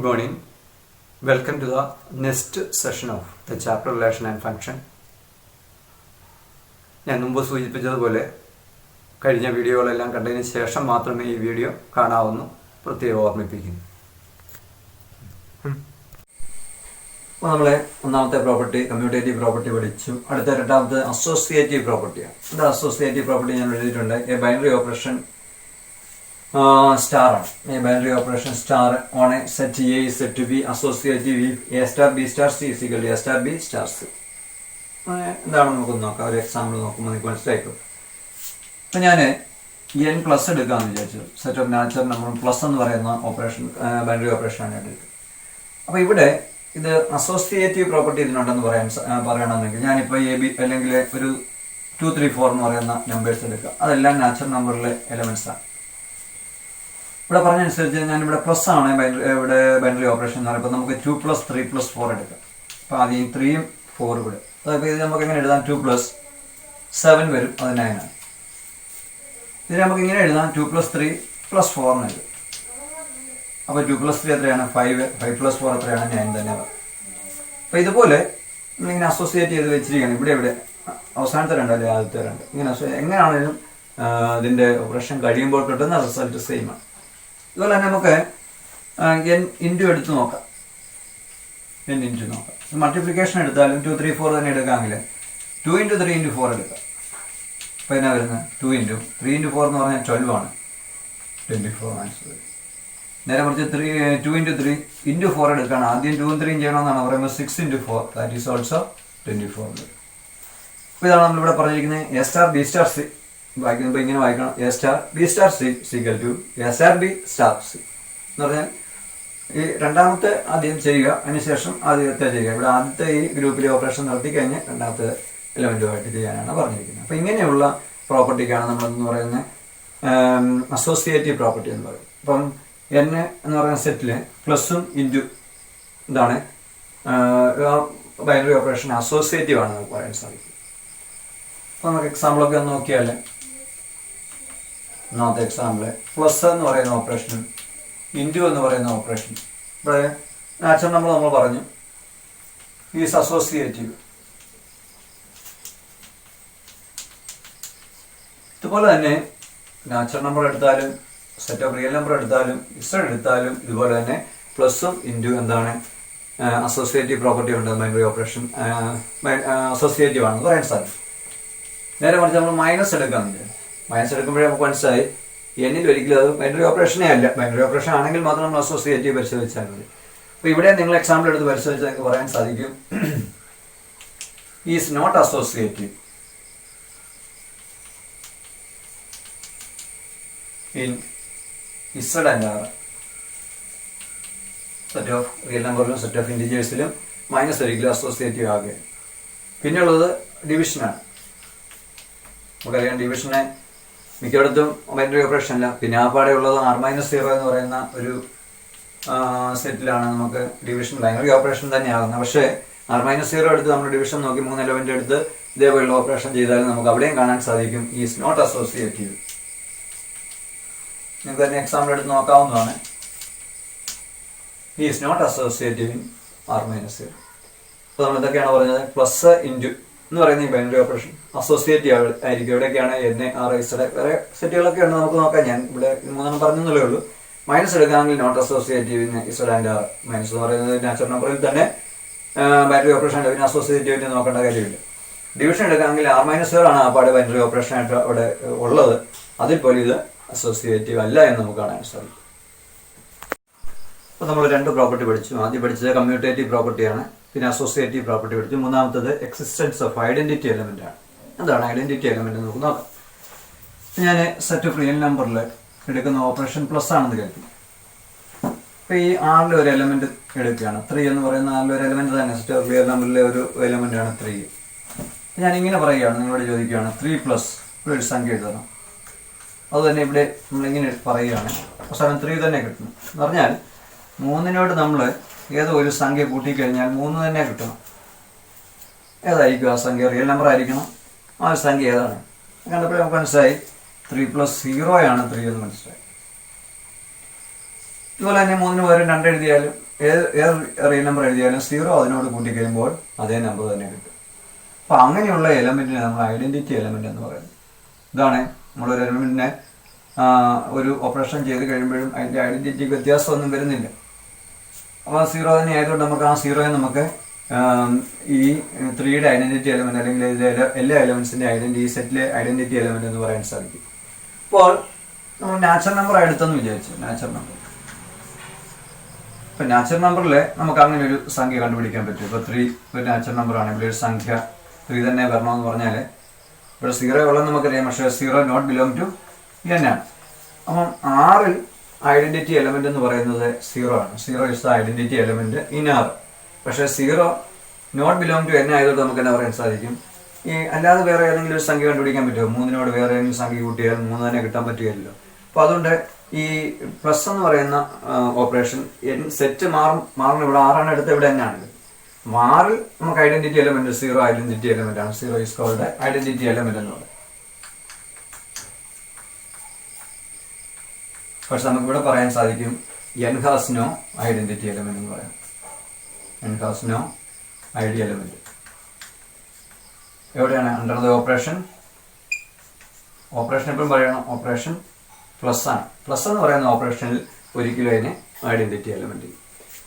Good morning. Welcome to the next session of the chapter relation and function. ഞാൻ മുമ്പ് സൂചിപ്പിച്ചതുപോലെ കഴിഞ്ഞ വീഡിയോകളെല്ലാം കണ്ടതിന് ശേഷം മാത്രമേ ഈ വീഡിയോ കാണാവുന്നു പ്രത്യേകം ഓർമ്മിപ്പിക്കുന്നു. അപ്പോൾ നമ്മളെ ഒന്നാമത്തെ പ്രോപ്പർട്ടി കമ്മ്യൂട്ടേറ്റീവ് പ്രോപ്പർട്ടി പഠിച്ചു. അടുത്ത രണ്ടാമത്തെ അസോസിയേറ്റീവ് പ്രോപ്പർട്ടിയാണ്. എന്താ അസോസിയേറ്റീവ് പ്രോപ്പർട്ടി ഞാൻ എഴുതിയിട്ടുണ്ട്. A binary operation star a binary operation star on a set A is said to be associative if A star B star C is equal to A star B star C. എന്താണ് നമുക്ക് നോക്കാം. ഒരു example നോക്കുമ്പോൾ നിങ്ങൾക്ക് മനസ്സിലായിക്കോട്ടെ. അപ്പം ഞാൻ n plus എടുക്കാമെന്ന് വിചാരിച്ചു. Set of natural number plus എന്ന് പറയുന്ന ഓപ്പറേഷൻ ബൈനറി ഓപ്പറേഷനാണ് എടുക്കുക. അപ്പോൾ ഇവിടെ ഇത് അസോസിയേറ്റീവ് പ്രോപ്പർട്ടി ഇതിനുണ്ടെന്ന് പറയണമെങ്കിൽ ഞാനിപ്പോൾ എ ബി അല്ലെങ്കിൽ ഒരു 2, 3, 4 എന്ന് പറയുന്ന നമ്പേഴ്സ് എടുക്കുക. അതെല്ലാം നാച്ചുറൽ നമ്പറിലെ എലമെന്റ്സ് ആണ്. ഇവിടെ പറഞ്ഞനുസരിച്ച് ഞാനിവിടെ പ്ലസ് ആണ് ഇവിടെ ബൈനറി ഓപ്പറേഷൻ എന്ന് പറയുമ്പോൾ നമുക്ക് 2 + 3 + 4 എടുക്കാം. അപ്പോൾ ആദ്യം 3ഉം 4 ഇവിടെ. അതായത് ഇത് നമുക്ക് എങ്ങനെ എഴുതാം? 2 + 7 വരും, അത് 9 ആണ്. ഇത് നമുക്ക് ഇങ്ങനെ എഴുതാം 2 + 3 + 4 എന്ന് എഴുതും. അപ്പോൾ 2 + 3 എത്രയാണ്? 5 + 4 എത്രയാണ്? 9 തന്നെ. അപ്പോൾ ഇതുപോലെ നമ്മളിങ്ങനെ അസോസിയേറ്റ് ചെയ്ത് വെച്ചിരിക്കുകയാണ്. ഇവിടെ അവസാനത്തെ രണ്ടല്ലേ ആദ്യത്തെ രണ്ട്. ഇങ്ങനെ എങ്ങനെയാണെങ്കിലും ഇതിൻ്റെ ഓപ്പറേഷൻ കഴിയുമ്പോൾ കിട്ടുന്ന റിസൾട്ട് സെയിം ആണ്. ഇതുപോലെ തന്നെ നമുക്ക് n ഇൻറ്റു എടുത്ത് നോക്കാം. n ഇൻറ്റു നോക്കാം. മൾട്ടിപ്ലിക്കേഷൻ എടുത്താലും 2, 3, 4 തന്നെ എടുക്കാമെങ്കിൽ 2 × 3 × 4 എടുക്കാം. അപ്പോൾ എന്നാ വരുന്നത്? 2 × 3 × 4 എന്ന് പറഞ്ഞാൽ 12 ആണ്. 24 ആൻസർ വരും. നേരെ മറിച്ച് 2 × 3 × 4 എടുക്കുകയാണ്. ആദ്യം 2ഉം 3ഉം ചെയ്യണമെന്നാണ് പറയുമ്പോൾ 6 × 4 ദാറ്റ് ഈസ് ഓൾസോ 24 വരും. അപ്പോൾ ഇതാണ് നമ്മളിവിടെ പറഞ്ഞിരിക്കുന്നത്. A star B star C വായിക്കുമ്പോൾ ഇങ്ങനെ വായിക്കണം. A star B star C = A star B star C എന്ന് പറഞ്ഞാൽ ഈ രണ്ടാമത്തെ ആദ്യം ചെയ്യുക, അതിനുശേഷം ആദ്യത്തെ ചെയ്യുക. ഇവിടെ ആദ്യത്തെ ഈ ഗ്രൂപ്പിലെ ഓപ്പറേഷൻ നടത്തി കഴിഞ്ഞ് രണ്ടാമത്തെ എലമെന്റുമായിട്ട് ചെയ്യാനാണ് പറഞ്ഞിരിക്കുന്നത്. അപ്പോൾ ഇങ്ങനെയുള്ള പ്രോപ്പർട്ടിക്കാണ് നമ്മളെന്ന് പറയുന്നത് അസോസിയേറ്റീവ് പ്രോപ്പർട്ടി എന്ന് പറയും. അപ്പം n എന്ന് പറയുന്ന സെറ്റിൽ പ്ലസും ഇൻറ്റു എന്താണ് ബൈനറി ഓപ്പറേഷൻ അസോസിയേറ്റീവ് ആണ് നമുക്ക് പറയാൻ സാധിക്കും. അപ്പോൾ നമുക്ക് എക്സാമ്പിളൊക്കെ ഒന്ന് നോക്കിയാൽ ഒന്നാമത്തെ എക്സാമ്പിൾ പ്ലസ് എന്ന് പറയുന്ന ഓപ്പറേഷനും ഇൻറ്റു എന്ന് പറയുന്ന ഓപ്പറേഷൻ. ഇവിടെ നാച്ചുറൽ നമ്പർ നമ്മൾ പറഞ്ഞു ഈസ് അസോസിയേറ്റീവ്. ഇതുപോലെ തന്നെ നാച്ചുറൽ നമ്പർ എടുത്താലും സെറ്റ് ഓഫ് റിയൽ നമ്പർ എടുത്താലും ഇസഡ് എടുത്താലും ഇതുപോലെ തന്നെ പ്ലസും ഇൻറ്റു എന്താണ് അസോസിയേറ്റീവ് പ്രോപ്പർട്ടി ഉണ്ട്. ബൈനറി ഓപ്പറേഷൻ അസോസിയേറ്റീവ് ആണെന്ന് പറയാൻ സാധിക്കും. നേരെ മറിച്ച് നമ്മൾ മൈനസ് എടുക്കാമെന്നില്ല. മൈനസ് എടുക്കുമ്പോഴേ നമുക്ക് മനസ്സിലായി എന്നിൽ ഒരിക്കലും അത് ബൈനറി ഓപ്പറേഷനേ അല്ല. ബൈനറി ഓപ്പറേഷൻ ആണെങ്കിൽ മാത്രം നമ്മൾ അസോസിയേറ്റീവ് പരിശോധിച്ചാൽ മതി. അപ്പോൾ ഇവിടെ നിങ്ങൾ എക്സാമ്പിൾ എടുത്ത് പരിശോധിച്ചാൽ നിങ്ങൾക്ക് പറയാൻ സാധിക്കും is not associative in Z and R. Set of real നമ്പറിലും സെറ്റ് ഓഫ് ഇൻറ്റിജേഴ്സിലും മൈനസ് ഒരിക്കലും അസോസിയേറ്റീവ് ആകുക. പിന്നെയുള്ളത് ഡിവിഷനാണ്. നമുക്കറിയാം ഡിവിഷനെ മിക്കയിടത്തും ബൈനറി ഓപ്പറേഷൻ അല്ല. പിന്നെ ആ പാടെ ഉള്ളത് R-0 എന്ന് പറയുന്ന ഒരു സെറ്റിലാണ് നമുക്ക് ഡിവിഷൻ ബൈനറി ഓപ്പറേഷൻ തന്നെയാകുന്നത്. പക്ഷേ R-0 എടുത്ത് നമ്മൾ ഡിവിഷൻ നോക്കി 3 എലമെന്റ് എടുത്ത് ഇതേപോലുള്ള ഓപ്പറേഷൻ ചെയ്താലും നമുക്ക് അവിടെയും കാണാൻ സാധിക്കും ഈസ് നോട്ട് അസോസിയേറ്റീവ്. നിങ്ങൾക്ക് തന്നെ എക്സാമ്പിൾ എടുത്ത് നോക്കാവുന്നതാണ്. Is not associative in R-0. അപ്പോൾ നമ്മൾ എന്തൊക്കെയാണ് പറഞ്ഞത്? പ്ലസ് ഇൻറ്റു എന്ന് പറയുന്ന ഈ ബൈനറി ഓപ്പറേഷൻ അസോസിയേറ്റീവ് ആയിരിക്കും. എവിടെയൊക്കെയാണ് NA-RIZ വേറെ സെറ്റുകളൊക്കെ ഉണ്ട്, നമുക്ക് നോക്കാം. ഞാൻ ഇവിടെ 3 പറഞ്ഞതല്ലേ ഉള്ളൂ. മൈനസ് എടുക്കാമെങ്കിൽ not associative in Z and R. Minus എന്ന് പറയുന്നത് നാച്ചുറൽ നമ്പറിൽ തന്നെ ബൈനറി ഓപ്പറേഷൻ അല്ല, പിന്നെ അസോസിയേറ്റീവിനെ നോക്കേണ്ട കാര്യമില്ല. ഡിവിഷൻ എടുക്കാമെങ്കിൽ R-0 ആണ് ആ പാട് ബൈനറി ഓപ്പറേഷൻ ആയിട്ട് അവിടെ ഉള്ളത്. അതിൽ പോലും ഇത് അസോസിയേറ്റീവ് അല്ല എന്ന് നമുക്ക് കാണാൻ സാധിക്കും. അപ്പോൾ നമ്മൾ 2 പ്രോപ്പർട്ടി പഠിച്ചു. ആദ്യം പഠിച്ചത് കമ്മ്യൂട്ടേറ്റീവ് പ്രോപ്പർട്ടിയാണ്. പിന്നെ അസോസിയേറ്റീവ് പ്രോപ്പർട്ടി പഠിച്ചു. മൂന്നാമത്തത് എക്സിസ്റ്റൻസ് ഓഫ് ഐഡന്റിറ്റി എലമെന്റ് ആണ്. എന്താണ് ഐഡന്റിറ്റി എലമെന്റ് എന്ന് നമുക്ക് നോക്കാം. ഞാൻ സെറ്റ് ഓഫ് റിയൽ നമ്പറിൽ എടുക്കുന്ന ഓപ്പറേഷൻ പ്ലസ് ആണെന്ന് കരുതി. അപ്പോൾ ഈ R-ൽ ഒരു എലമെന്റ് എടുക്കുകയാണ്. 3 എന്ന് പറയുന്ന R-ൽ ഒരു എലമെന്റ് തന്നെ. സെറ്റ് ഓഫ് റിയൽ നമ്പറിലെ ഒരു എലമെന്റ് ആണ് 3. ഞാൻ ഇങ്ങനെ പറയുകയാണ്, നിങ്ങളോട് ചോദിക്കുകയാണ് 3+ ഇവിടെ ഒരു സംഖ്യ എഴുതണം. അതുതന്നെ ഇവിടെ നമ്മളിങ്ങനെ പറയുകയാണ്. അവസാനം 3 തന്നെ കിട്ടുന്നു എന്ന് പറഞ്ഞാൽ 3നോട് നമ്മൾ ഏതോ ഒരു സംഖ്യ കൂട്ടിക്കഴിഞ്ഞാൽ 3 തന്നെ കിട്ടണം. ഏതായിരിക്കും ആ സംഖ്യ? റിയൽ നമ്പർ ആയിരിക്കണം. ആ ഒരു സംഖ്യ ഏതാണ് കണ്ടപ്പോൾ നമുക്ക് മനസ്സിലായി 3 + 0 ആണ് 3 എന്ന് മനസ്സിലായി. ഇതുപോലെ തന്നെ 3ന് പകരം 2 എഴുതിയാലും ഏത് റിയൽ നമ്പർ എഴുതിയാലും 0 അതിനോട് കൂട്ടിക്കഴിയുമ്പോൾ അതേ നമ്പർ തന്നെ കിട്ടും. അപ്പം അങ്ങനെയുള്ള എലമെന്റിനെ നമ്മൾ ഐഡന്റിറ്റി എലമെന്റ് എന്ന് പറയുന്നത്. ഇതാണ് നമ്മളൊരു എലമെന്റിനെ ഒരു ഓപ്പറേഷൻ ചെയ്ത് കഴിയുമ്പോഴും അതിൻ്റെ ഐഡന്റിറ്റി വ്യത്യാസമൊന്നും വരുന്നില്ല. അപ്പോൾ 0 തന്നെ ആയതുകൊണ്ട് നമുക്ക് ആ 0യെ നമുക്ക് ഈ 3യുടെ ഐഡന്റിറ്റി എലമെന്റ് അല്ലെങ്കിൽ ഇതിലെ എല്ലാ എലമെന്റ്സിന്റെ ഐഡന്റിറ്റി, ഈ സെറ്റിലെ ഐഡന്റിറ്റി എലമെന്റ് എന്ന് പറയാൻ സാധിക്കും. അപ്പോൾ നമ്മൾ നാച്ചുറൽ നമ്പർ എടുത്തെന്ന് വിചാരിച്ചു. നാച്ചുറൽ നമ്പർ, ഇപ്പം നാച്ചുറൽ നമ്പറിൽ നമുക്ക് അങ്ങനെ ഒരു സംഖ്യ കണ്ടുപിടിക്കാൻ പറ്റും. ഇപ്പോൾ 3 ഒരു നാച്ചുറൽ നമ്പറാണ്. ഇവിടെ ഒരു സംഖ്യ 3 തന്നെ വരണമെന്ന് പറഞ്ഞാൽ ഇവിടെ 0 ഉള്ളതെന്ന് നമുക്കറിയാം, പക്ഷേ 0 നോട്ട് ബിലോങ് ടു n ആണ്. അപ്പം 6ൽ ഐഡന്റിറ്റി എലമെന്റ് എന്ന് പറയുന്നത് 0 ആണ്. 0 is the identity element in 6. പക്ഷേ 0 നോട്ട് ബിലോങ് ടു n ആയതുകൊണ്ട് നമുക്ക് എന്നാ പറയാൻ സാധിക്കും, ഈ അല്ലാതെ വേറെ ഏതെങ്കിലും ഒരു സംഖ്യ കണ്ടുപിടിക്കാൻ പറ്റുമോ? 3നോട് വേറെ ഏതെങ്കിലും സംഖ്യ കൂട്ടിയാൽ 3 തന്നെ കിട്ടാൻ പറ്റുകയല്ലോ. അപ്പോൾ അതുകൊണ്ട് ഈ പ്ലസ് എന്ന് പറയുന്ന ഓപ്പറേഷൻ സെറ്റ് മാറുന്ന ഇവിടെ 6ആണ് എടുത്ത് ഇവിടെ n ആണ്. 6ൽ നമുക്ക് ഐഡന്റിറ്റി എലമെന്റ് 0 ഐഡന്റിറ്റി എലമെന്റ് ആണ്. 0 ഈസ് കോൾഡ് ഐഡന്റിറ്റി എലമെന്റ് എന്ന് പറയും. പക്ഷെ നമുക്ക് ഇവിടെ പറയാൻ സാധിക്കും n has no identity element എന്ന് പറയാം. n has no ID element എവിടെയാണ്? അണ്ടർ ദ ഓപ്പറേഷൻ എപ്പോഴും പറയണം ഓപ്പറേഷൻ പ്ലസ് ആണ്. പ്ലസ് എന്ന് പറയുന്ന ഓപ്പറേഷനിൽ ഒരിക്കലും അതിന് ഐഡന്റിറ്റി എലമെന്റ്.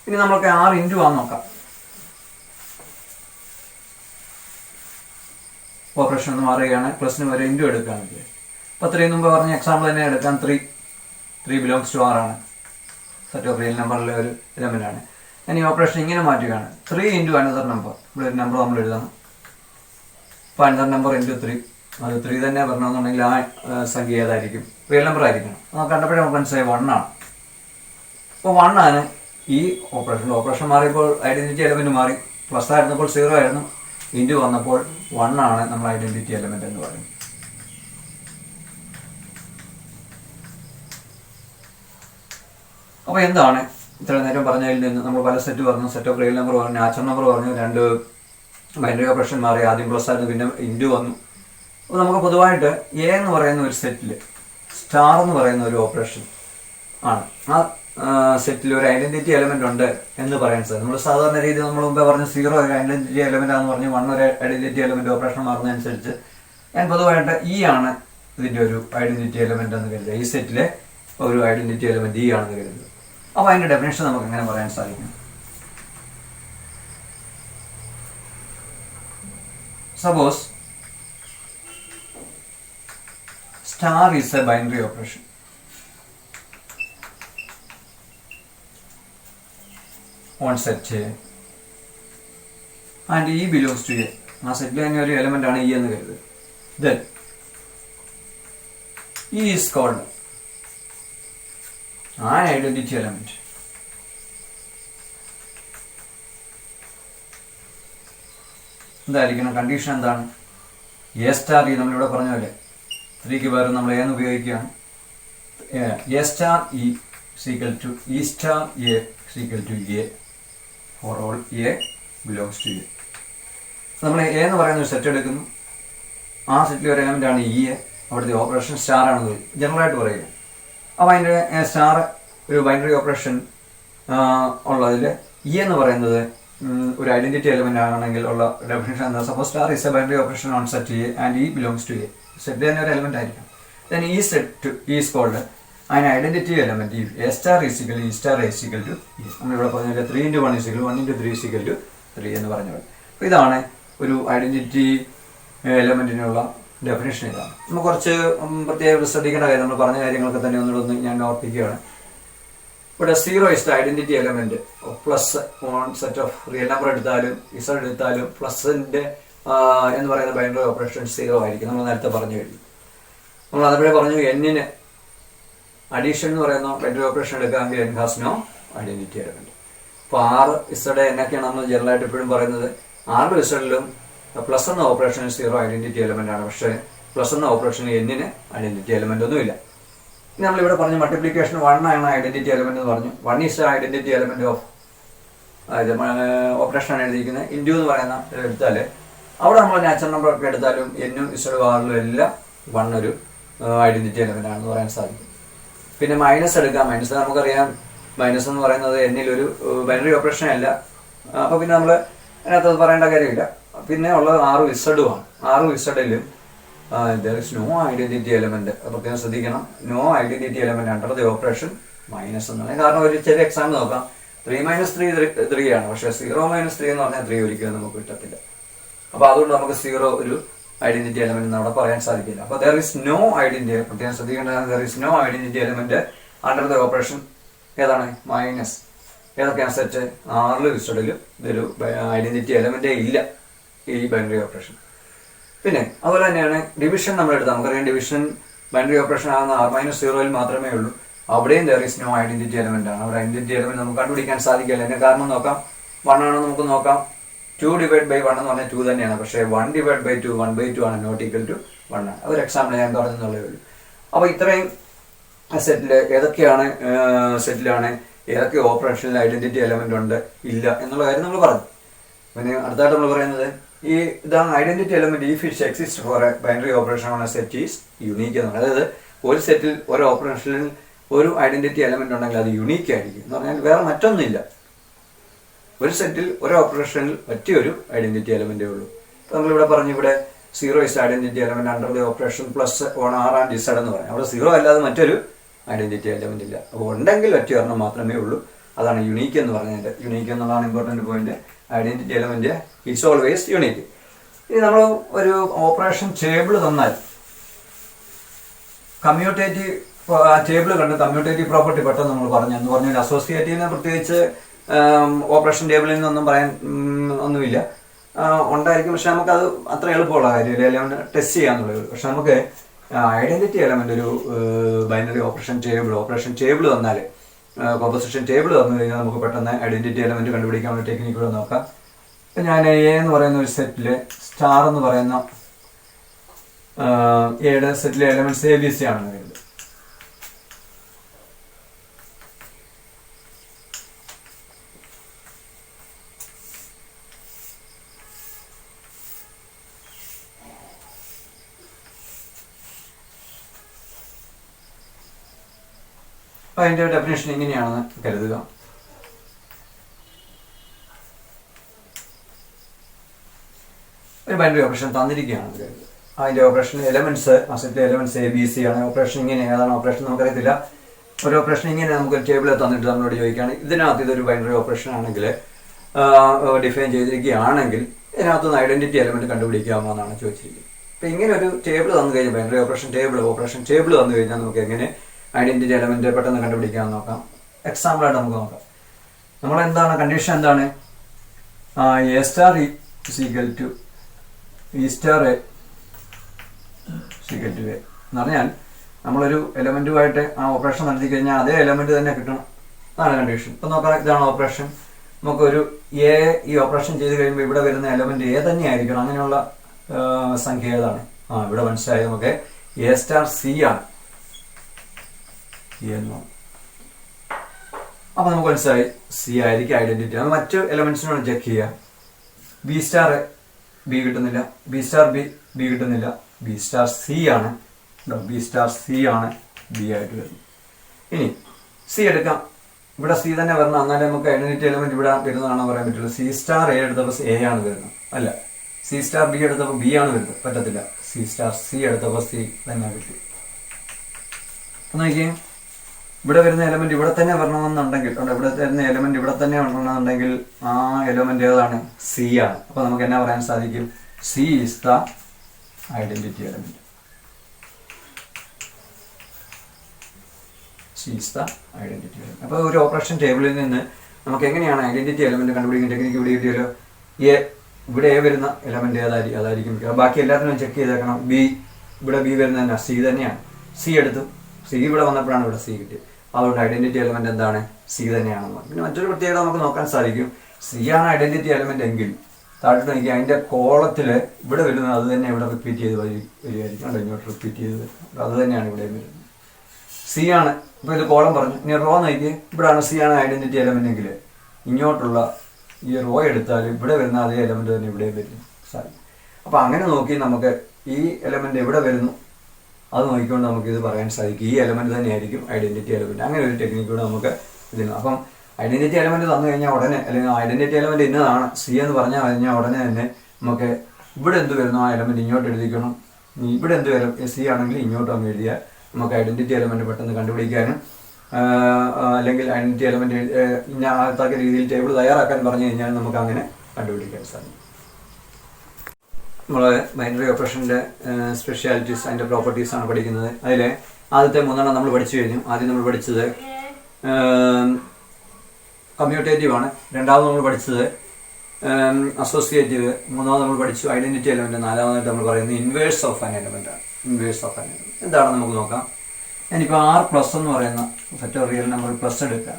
ഇനി നമുക്ക് 6 ഇൻറ്റു ആന്ന് നോക്കാം. ഓപ്പറേഷൻ ഒന്ന് മാറുകയാണ്, പ്ലസിന് വരെ ഇൻറ്റു എടുക്കുകയാണെങ്കിൽ. അപ്പോൾ 3 മുമ്പ് പറഞ്ഞ എക്സാമ്പിൾ തന്നെ എടുക്കാം. 3 ബിലോങ്സ് ടു 6 ആണ്. സെറ്റ് ഓഫ് റിയൽ നമ്പറിലെ ഒരു എലമെന്റ് ആണ്. ഇനി ഓപ്പറേഷൻ ഇങ്ങനെ മാറ്റുകയാണ്. 3 ഇൻറ്റു അനദർ നമ്പർ. ഇവിടെ ഒരു നമ്പർ നമ്മൾ എഴുതണം. അപ്പോൾ അനദർ നമ്പർ ഇൻറ്റു 3. അത് 3 തന്നെ വരണമെന്നുണ്ടെങ്കിൽ ആ സംഖ്യ ഏതായിരിക്കും? റിയൽ നമ്പർ ആയിരിക്കണം. അത് കണ്ടപ്പോഴേ നമുക്ക് മനസ്സിലായി 1 ആണ്. അപ്പോൾ 1 ആണ് ഈ ഓപ്പറേഷൻ മാറിയപ്പോൾ ഐഡന്റിറ്റി എലമെന്റ് മാറി. പ്ലസ് ആയിരുന്നപ്പോൾ 0 ആയിരുന്നു, ഇൻറ്റു വന്നപ്പോൾ 1 ആണ് നമ്മൾ ഐഡന്റിറ്റി എലമെന്റ് എന്ന് പറയുന്നത്. അപ്പോൾ എന്താണ് ഇത്ര നേരം പറഞ്ഞതിൽ നിന്ന് നമ്മൾ പല സെറ്റ് പറഞ്ഞു. സെറ്റ് ഓഫ് റിയൽ നമ്പർ പറഞ്ഞു, നാച്ചുറൽ നമ്പർ പറഞ്ഞു, 2 ബൈനറി ഓപ്പറേഷൻ മാറി. ആദ്യം പ്ലസ് ആയിരുന്നു, പിന്നെ ഇൻറ്റു വന്നു. അപ്പോൾ നമുക്ക് പൊതുവായിട്ട് എ എന്ന് പറയുന്ന ഒരു സെറ്റിൽ സ്റ്റാർ എന്ന് പറയുന്ന ഒരു ഓപ്പറേഷൻ ആണ്. ആ സെറ്റിൽ ഒരു ഐഡന്റിറ്റി എലമെന്റ് ഉണ്ട് എന്ന് പറയാൻ സാധിക്കും. നമ്മൾ സാധാരണ രീതിയിൽ നമ്മൾ മുമ്പേ പറഞ്ഞു 0 ഒരു ഐഡന്റിറ്റി എലമെന്റ് ആണെന്ന് പറഞ്ഞു, 1 ഒരു ഐഡന്റിറ്റി എലമെന്റ് ഓപ്പറേഷൻ മാറുന്നതനുസരിച്ച് ഞാൻ പൊതുവായിട്ട് ഇ ആണ് ഇതിന്റെ ഒരു ഐഡന്റിറ്റി എലമെന്റ് എന്ന് കരുതുക. ഈ സെറ്റിലെ ഒരു ഐഡന്റിറ്റി എലമെന്റ് ഇ ആണെന്ന് കരുതുക. അപ്പോൾ അതിന്റെ ഡെഫിനേഷൻ നമുക്ക് എങ്ങനെ പറയാൻ സാധിക്കും? Suppose star is a binary operation. On set A and E belongs to A. ആ സെറ്റിൽ തന്നെ ഒരു എലമെന്റ് ആണ് ഇ എന്ന് കരുതുക. Then E is called an identity element. എന്തായിരിക്കണം കണ്ടീഷൻ? എന്താണ്? എ സ്റ്റാർ ഇ നമ്മളിവിടെ പറഞ്ഞ പോലെ 3ക്ക് പകരം നമ്മൾ എന്ന് ഉപയോഗിക്കുകയാണ്. A star E equal to E star A equal to A for all A belongs to A. നമ്മൾ എ എന്ന് പറയുന്ന ഒരു സെറ്റ് എടുക്കുന്നു. ആ സെറ്റിലെ ഒരു എലമെന്റ് ആണ് ഇ എ. അവിടുത്തെ ഓപ്പറേഷൻ സ്റ്റാർ ആണെന്ന് ജനറലായിട്ട് പറയുക. അപ്പോൾ അതിൻ്റെ സ്റ്റാർ ഒരു ബൈനറി ഓപ്പറേഷൻ ഉള്ളതിൽ ഇ എന്ന് പറയുന്നത് ഒരു ഐഡന്റിറ്റി എലമെന്റ് ആണെങ്കിൽ ഉള്ള ഡെഫിനേഷൻ എന്താ? Suppose star is a binary operation on set A and e belongs to A. Set തന്നെ ഒരു എലമെന്റ് ആയിരിക്കും. ദെൻ ഈ സെറ്റ് ഈസ് കോൾഡ് അതിന് identity element A star is equal e star is equal to e. നമ്മളിവിടെ പറഞ്ഞ 3 into 1 is equal 1 into 3 is equal to 3 എന്ന് പറഞ്ഞത്. അപ്പോൾ ഇതാണ് ഒരു ഐഡന്റിറ്റി എലമെന്റിനുള്ള ഡെഫിനേഷൻ. ഇതാണ് നമുക്ക് കുറച്ച് പ്രത്യേകം ശ്രദ്ധിക്കേണ്ട കാര്യം. നമ്മൾ പറഞ്ഞ കാര്യങ്ങളൊക്കെ തന്നെ ഒന്നുകൂടെ ഞാൻ ഓർപ്പിക്കുകയാണ്. ഇവിടെ 0 is the identity element plus on set of real number എടുത്താലും ഇസഡ് എടുത്താലും പ്ലസിന്റെ എന്ന് പറയുന്ന ബൈനറി ഓപ്പറേഷൻ 0 ആയിരിക്കും. നമ്മൾ നേരത്തെ പറഞ്ഞു കഴിഞ്ഞു. നമ്മൾ അതുപോലെ പറഞ്ഞു എന്നിന് അഡീഷൻ എന്ന് പറയുന്ന ബൈനറി ഓപ്പറേഷൻ എടുക്കാമെങ്കിൽ n has no identity element. അപ്പോൾ 6 ഇസഡ് എന്നൊക്കെയാണ് നമ്മൾ ജനറലായിട്ട് എപ്പോഴും പറയുന്നത്. 6 ഇസഡിലും പ്ലസ് എന്ന ഓപ്പറേഷന് 0 ഐഡന്റിറ്റി എലമെന്റ് ആണ്. പക്ഷേ പ്ലസ് എന്ന ഓപ്പറേഷന് എന്നിന് ഐഡന്റിറ്റി എലമെന്റ് ഒന്നുമില്ല. ഇനി നമ്മളിവിടെ പറഞ്ഞു മൾട്ടിപ്ലിക്കേഷൻ 1 ആണ് ഐഡന്റിറ്റി എലമെന്റ് എന്ന് പറഞ്ഞു. 1 is identity element of operation ആണ് എഴുതിയിരിക്കുന്നത്. ഇൻറ്റു എന്ന് പറയുന്ന എടുത്താൽ അവിടെ നമ്മൾ നാച്ചുറൽ നമ്പർ ഒക്കെ എടുത്താലും എന്നും ഇസഡും ആറിലും എല്ലാം 1 ഒരു ഐഡന്റിറ്റി എലമെന്റ് ആണെന്ന് പറയാൻ സാധിക്കും. പിന്നെ മൈനസ് എടുക്കാം. മൈനസ് നമുക്കറിയാം മൈനസ് എന്ന് പറയുന്നത് എന്നിൽ ഒരു ബൈനറി ഓപ്പറേഷൻ അല്ല. അപ്പോൾ പിന്നെ നമ്മൾ അതിനകത്ത് അത് പറയേണ്ട കാര്യമില്ല. പിന്നെ ഉള്ളത് 6 ഇസഡുമാണ്. 6 ഇസഡിലും there is no identity element. പ്രത്യേകം ശ്രദ്ധിക്കണം, no identity element under the operation minus എന്നാണ്. കാരണം ഒരു ചെറിയ എക്സാമ്പിൾ നോക്കാം. 3 - 3 3 ആണ്, പക്ഷേ 0 - 3 എന്ന് പറഞ്ഞാൽ 3 ഒരിക്കലും നമുക്ക് കിട്ടത്തില്ല. അപ്പോൾ അതുകൊണ്ട് നമുക്ക് 0 ഒരു ഐഡന്റിറ്റി എലമെന്റ് എന്ന് അവിടെ പറയാൻ സാധിക്കില്ല. അപ്പോൾ there is no identity, പ്രത്യേകം ശ്രദ്ധിക്കേണ്ടതാണ്, there is no identity element under the operation ഏതാണ് മൈനസ്. ഏതൊക്കെയാണ് സെറ്റ്? 6 ഇസഡിലും ഇതൊരു ഐഡന്റിറ്റി എലമെന്റേ ഇല്ല ഈ ബൈനറി ഓപ്പറേഷൻ. പിന്നെ അതുപോലെ തന്നെയാണ് ഡിവിഷൻ നമ്മൾ എടുത്താൽ നമുക്കറിയാം, ഡിവിഷൻ ബൈനറി ഓപ്പറേഷൻ ആകുന്ന R-0 മാത്രമേ ഉള്ളൂ. അവിടെയും there is no identity element ആണ്. അവിടെ ഐഡന്റിറ്റി എലമെന്റ് നമുക്ക് കണ്ടുപിടിക്കാൻ സാധിക്കില്ല. അതിന്റെ കാരണം നോക്കാം, 1 ആണെന്ന് നമുക്ക് നോക്കാം. 2 / 1 എന്ന് പറഞ്ഞാൽ 2 തന്നെയാണ്, പക്ഷേ 1 / 2 1/2 ആണ്, നോട്ട് ഈക്വൽ ടു 1 ആണ്. അതൊരു എക്സാമ്പിൾ ഞാൻ പറഞ്ഞെന്നുള്ളേ ഉള്ളൂ. അപ്പോൾ ഇത്രയും സെറ്റില് സെറ്റിലാണ് ഏതൊക്കെ ഓപ്പറേഷനിൽ ഐഡന്റിറ്റി എലമെന്റ് ഉണ്ട് ഇല്ല എന്നുള്ള കാര്യം നമ്മൾ പറഞ്ഞു. പിന്നെ അടുത്തായിട്ട് നമ്മൾ പറയുന്നത് ഇതാണ് identity element if it exist four A binary operation on A set is unique എന്ന് പറയുന്നത്. അതായത് ഒരു സെറ്റിൽ ഒരു ഓപ്പറേഷനിൽ ഒരു ഐഡന്റിറ്റി എലമെന്റ് ഉണ്ടെങ്കിൽ അത് യുണീക്ക് ആയിരിക്കും എന്ന് പറഞ്ഞാൽ വേറെ മറ്റൊന്നുമില്ല. ഒരു സെറ്റിൽ ഒരു ഓപ്പറേഷനിൽ ഒറ്റയൊരു ഐഡന്റിറ്റി എലമെന്റേ ഉള്ളൂ. അപ്പോൾ നമ്മളിവിടെ പറഞ്ഞു, ഇവിടെ 0 is identity element under the operation plus on R and Z എന്ന് പറയാം. അവിടെ 0 അല്ലാതെ മറ്റൊരു ഐഡന്റിറ്റി എലമെന്റ് ഇല്ല. അപ്പോൾ ഉണ്ടെങ്കിൽ ഒറ്റ ഒരെണ്ണം മാത്രമേ ഉള്ളൂ. അതാണ് യുണീക്ക് എന്ന് പറഞ്ഞതിന്റെ. യുണീക്ക് എന്നുള്ളതാണ് important point. Identity element is always unique. ഇനി നമ്മൾ ഒരു ഓപ്പറേഷൻ ടേബിൾ തന്നാൽ കമ്മ്യൂട്ടേറ്റീവ് ടേബിൾ കണ്ട് കമ്മ്യൂട്ടേറ്റീവ് പ്രോപ്പർട്ടി പെട്ടെന്ന് നമ്മൾ പറഞ്ഞു എന്ന് പറഞ്ഞാൽ അസോസിയേറ്റീവിനെ പ്രത്യേകിച്ച് ഓപ്പറേഷൻ ടേബിളിൽ നിന്നൊന്നും പറയാൻ ഒന്നുമില്ല, ഉണ്ടായിരിക്കും. പക്ഷെ നമുക്കത് അത്ര എളുപ്പമുള്ള കാര്യമില്ല, എലമെന്റ് ടെസ്റ്റ് ചെയ്യാന്നുള്ളത്. പക്ഷെ നമുക്ക് ഐഡന്റിറ്റി എലമെന്റ് ഒരു ബൈനറി ഓപ്പറേഷൻ ടേബിൾ തന്നാൽ, കോമ്പോസിഷൻ ടേബിൾ തന്നു കഴിഞ്ഞാൽ നമുക്ക് പെട്ടെന്ന് ഐഡന്റിറ്റി എലമെന്റ് കണ്ടുപിടിക്കാനുള്ള ടെക്നിക്കുകൾ നോക്കാം. ഇപ്പം ഞാൻ എ എന്ന് പറയുന്ന ഒരു സെറ്റില് സ്റ്റാർ എന്ന് പറയുന്ന എയുടെ സെറ്റിലെ എലമെന്റ്സ് ABC ആണെന്ന് കരുതുന്നത്. അപ്പം അതിൻ്റെ ഡെഫിനേഷൻ ഇങ്ങനെയാണെന്ന് കരുതുക. ഒരു ബൈനറി ഓപ്പറേഷൻ തന്നിരിക്കുകയാണെന്ന് കരുതുക. അതിൻ്റെ ഓപ്പറേഷൻ എലമെന്റ്സ് സെറ്റിലെ എലമെന്റ്സ് ABC ആണ്. ഓപ്പറേഷൻ ഇങ്ങനെ, ഏതാണ് ഓപ്പറേഷൻ നമുക്കറിയത്തില്ല. ഒരു ഓപ്പറേഷൻ ഇങ്ങനെ നമുക്ക് ടേബിളിൽ തന്നിട്ട് നമ്മളോട് ചോദിക്കുകയാണ്, ഇതിനകത്ത് ഇതൊരു ബൈനറി ഓപ്പറേഷൻ ആണെങ്കിൽ ഡിഫൈൻ ചെയ്തിരിക്കുകയാണെങ്കിൽ ഇതിനകത്തുനിന്ന് ഐഡന്റിറ്റി എലമെന്റ് കണ്ടുപിടിക്കാമോ എന്നാണ് ചോദിച്ചിരിക്കുന്നത്. അപ്പം ഇങ്ങനെ ഒരു ടേബിൾ തന്നു കഴിഞ്ഞാൽ, ബൈനറി ഓപ്പറേഷൻ ടേബിൾ തന്നു കഴിഞ്ഞാൽ നമുക്ക് എങ്ങനെ ഐഡന്റിറ്റി എലമെന്റ് പെട്ടെന്ന് കണ്ടുപിടിക്കാമെന്ന് നോക്കാം. എക്സാമ്പിളായിട്ട് നമുക്ക് നോക്കാം. നമ്മളെന്താണ് കണ്ടീഷൻ എന്താണ്? A star is equal to E star A is equal to A എന്ന് പറഞ്ഞാൽ നമ്മളൊരു എലമെന്റുമായിട്ട് ആ ഓപ്പറേഷൻ നടത്തി കഴിഞ്ഞാൽ അതേ എലമെന്റ് തന്നെ കിട്ടണം, അതാണ് കണ്ടീഷൻ. ഇപ്പം നോക്കാം, ഇതാണ് ഓപ്പറേഷൻ. നമുക്കൊരു എ ഈ ഓപ്പറേഷൻ ചെയ്ത് കഴിയുമ്പോൾ ഇവിടെ വരുന്ന എലമെന്റ് എ തന്നെ ആയിരിക്കണം. അങ്ങനെയുള്ള സംഖ്യ ഏതാണ്? ഇവിടെ മനസ്സിലായി നമുക്ക് A star C ആണ്. അപ്പൊ നമുക്ക് മനസ്സിലായി C ആയിരിക്കും ഐഡന്റിറ്റി. അത് മറ്റു എലമെന്റ്സിനോട് ചെക്ക് ചെയ്യാം. B സ്റ്റാർ B കിട്ടുന്നില്ല, B സ്റ്റാർ B കിട്ടുന്നില്ല, B സ്റ്റാർ C ആണ്, B സ്റ്റാർ C ആണ് B ആയിട്ട് വരുന്നത്. ഇനി C എടുക്കാം, ഇവിടെ C തന്നെ വരണം, എന്നാലേ നമുക്ക് ഐഡന്റിറ്റി എലമെന്റ് ഇവിടെ വരുന്നതാണെന്ന് പറയാൻ പറ്റുള്ളൂ. C സ്റ്റാർ A എടുത്തപ്പോൾ A ആണ് വരുന്നത്, അല്ല C സ്റ്റാർ B എടുത്തപ്പോൾ B ആണ് വരുന്നത്, പറ്റത്തില്ല. C സ്റ്റാർ C എടുത്തപ്പോൾ C തന്നെ കിട്ടി. നോക്കിയേ, ഇവിടെ വരുന്ന എലമെന്റ് ഇവിടെ തന്നെ വരണമെന്നുണ്ടെങ്കിൽ, ഇവിടെ വരുന്ന എലമെന്റ് ഇവിടെ തന്നെ വരണമെന്നുണ്ടെങ്കിൽ ആ എലമെന്റ് ഏതാണ്? C ആണ്. അപ്പൊ നമുക്ക് എന്നാ പറയാൻ സാധിക്കും? C is the identity element. C is the identity element. അപ്പൊ ഒരു ഓപ്പറേഷൻ ടേബിളിൽ നിന്ന് നമുക്ക് എങ്ങനെയാണ് ഐഡന്റിറ്റി എലമെന്റ് കണ്ടുപിടിക്കുന്ന ടെക്നിക്ക് ഇവിടെ കിട്ടിയല്ലോ. ഇവിടെ A വരുന്ന എലമെന്റ് അതായിരിക്കും. ബാക്കി എല്ലാത്തിനും ചെക്ക് ചെയ്തേക്കണം. ഇവിടെ B വരുന്ന തന്നെ C തന്നെയാണ്. C എടുത്തു, C ഇവിടെ വന്നപ്പോഴാണ് ഇവിടെ C കിട്ടിയത്. അതുകൊണ്ട് ഐഡന്റിറ്റി എലമെന്റ് എന്താണ്? C തന്നെയാണെന്ന്. പിന്നെ മറ്റൊരു പ്രത്യേകത നമുക്ക് നോക്കാൻ സാധിക്കും. C ആണ് ഐഡന്റിറ്റി എലമെന്റ് എങ്കിൽ താഴോട്ട് നോക്കി അതിന്റെ കോളത്തില് ഇവിടെ വരുന്നത് അത് തന്നെ ഇവിടെ റിപ്പീറ്റ് ചെയ്ത് വരികയായിരിക്കും. ഇങ്ങോട്ട് റിപ്പീറ്റ് ചെയ്ത് അത് തന്നെയാണ് ഇവിടെ വരുന്നത്. C ആണ്. ഇപ്പൊ ഇത് കോളം പറഞ്ഞു. ഇനി റോ നോക്കി, ഇവിടെയാണ് C ആണ് ഐഡന്റിറ്റി എലമെന്റ് എങ്കിൽ ഇങ്ങോട്ടുള്ള ഈ റോ എടുത്താൽ ഇവിടെ വരുന്ന അതേ എലമെന്റ് തന്നെ ഇവിടെ വരുന്നു സാധിക്കും. അപ്പൊ അങ്ങനെ നോക്കി നമുക്ക് ഈ എലമെന്റ് എവിടെ വരുന്നു അത് നോക്കിക്കൊണ്ട് നമുക്ക് ഇത് പറയാൻ സാധിക്കും. ഈ എലമെന്റ് തന്നെയായിരിക്കും ഐഡന്റിറ്റി എലമെന്റ്. അങ്ങനെ ഒരു ടെക്നിക്കൂടെ നമുക്ക് ഇതിൽ. അപ്പം ഐഡന്റിറ്റി എലമെന്റ് തന്നു കഴിഞ്ഞാൽ ഉടനെ, അല്ലെങ്കിൽ ഐഡന്റിറ്റി എലമെന്റ് ഇന്നതാണ് സി എന്ന് പറഞ്ഞാൽ കഴിഞ്ഞാൽ ഉടനെ തന്നെ നമുക്ക് ഇവിടെ എന്ത് വരുന്നു ആ എലമെന്റ് ഇങ്ങോട്ട് എഴുതിക്കണം. ഇവിടെ എന്ത് വരും സി ആണെങ്കിൽ ഇങ്ങോട്ട് അങ്ങ് എഴുതിയാൽ നമുക്ക് ഐഡന്റിറ്റി എലമെന്റ് പെട്ടെന്ന് കണ്ടുപിടിക്കാനും അല്ലെങ്കിൽ ഐഡന്റിറ്റി എലമെന്റ് ഇന്നത്തക്ക രീതിയിൽ ടേബിൾ തയ്യാറാക്കാൻ പറഞ്ഞു കഴിഞ്ഞാൽ നമുക്ക് അങ്ങനെ കണ്ടുപിടിക്കാൻ സാധിക്കും. നമ്മൾ ബൈനറി ഓപ്പറേഷൻ്റെ സ്പെഷ്യാലിറ്റീസ്, അതിൻ്റെ പ്രോപ്പർട്ടീസ് ആണ് പഠിക്കുന്നത്. അതിൽ ആദ്യത്തെ 3 നമ്മൾ പഠിച്ചു കഴിഞ്ഞു. ആദ്യം നമ്മൾ പഠിച്ചത് കമ്മ്യൂട്ടേറ്റീവ് ആണ്. രണ്ടാമത് നമ്മൾ പഠിച്ചത് അസോസിയേറ്റീവ്. മൂന്നാമത് നമ്മൾ പഠിച്ചു ഐഡന്റിറ്റി എലമെന്റ്. നാലാമതായിട്ട് നമ്മൾ പറയുന്നത് ഇൻവേഴ്സ് ഓഫ് ആൻ എലമെന്റ് ആണ്. ഇൻവേഴ്സ് ഓഫ് ആൻ എലമെന്റ് എന്താണെന്ന് നമുക്ക് നോക്കാം. ഞാനിപ്പോൾ R+ എന്ന് പറയുന്ന set of real number plus എടുക്കാം.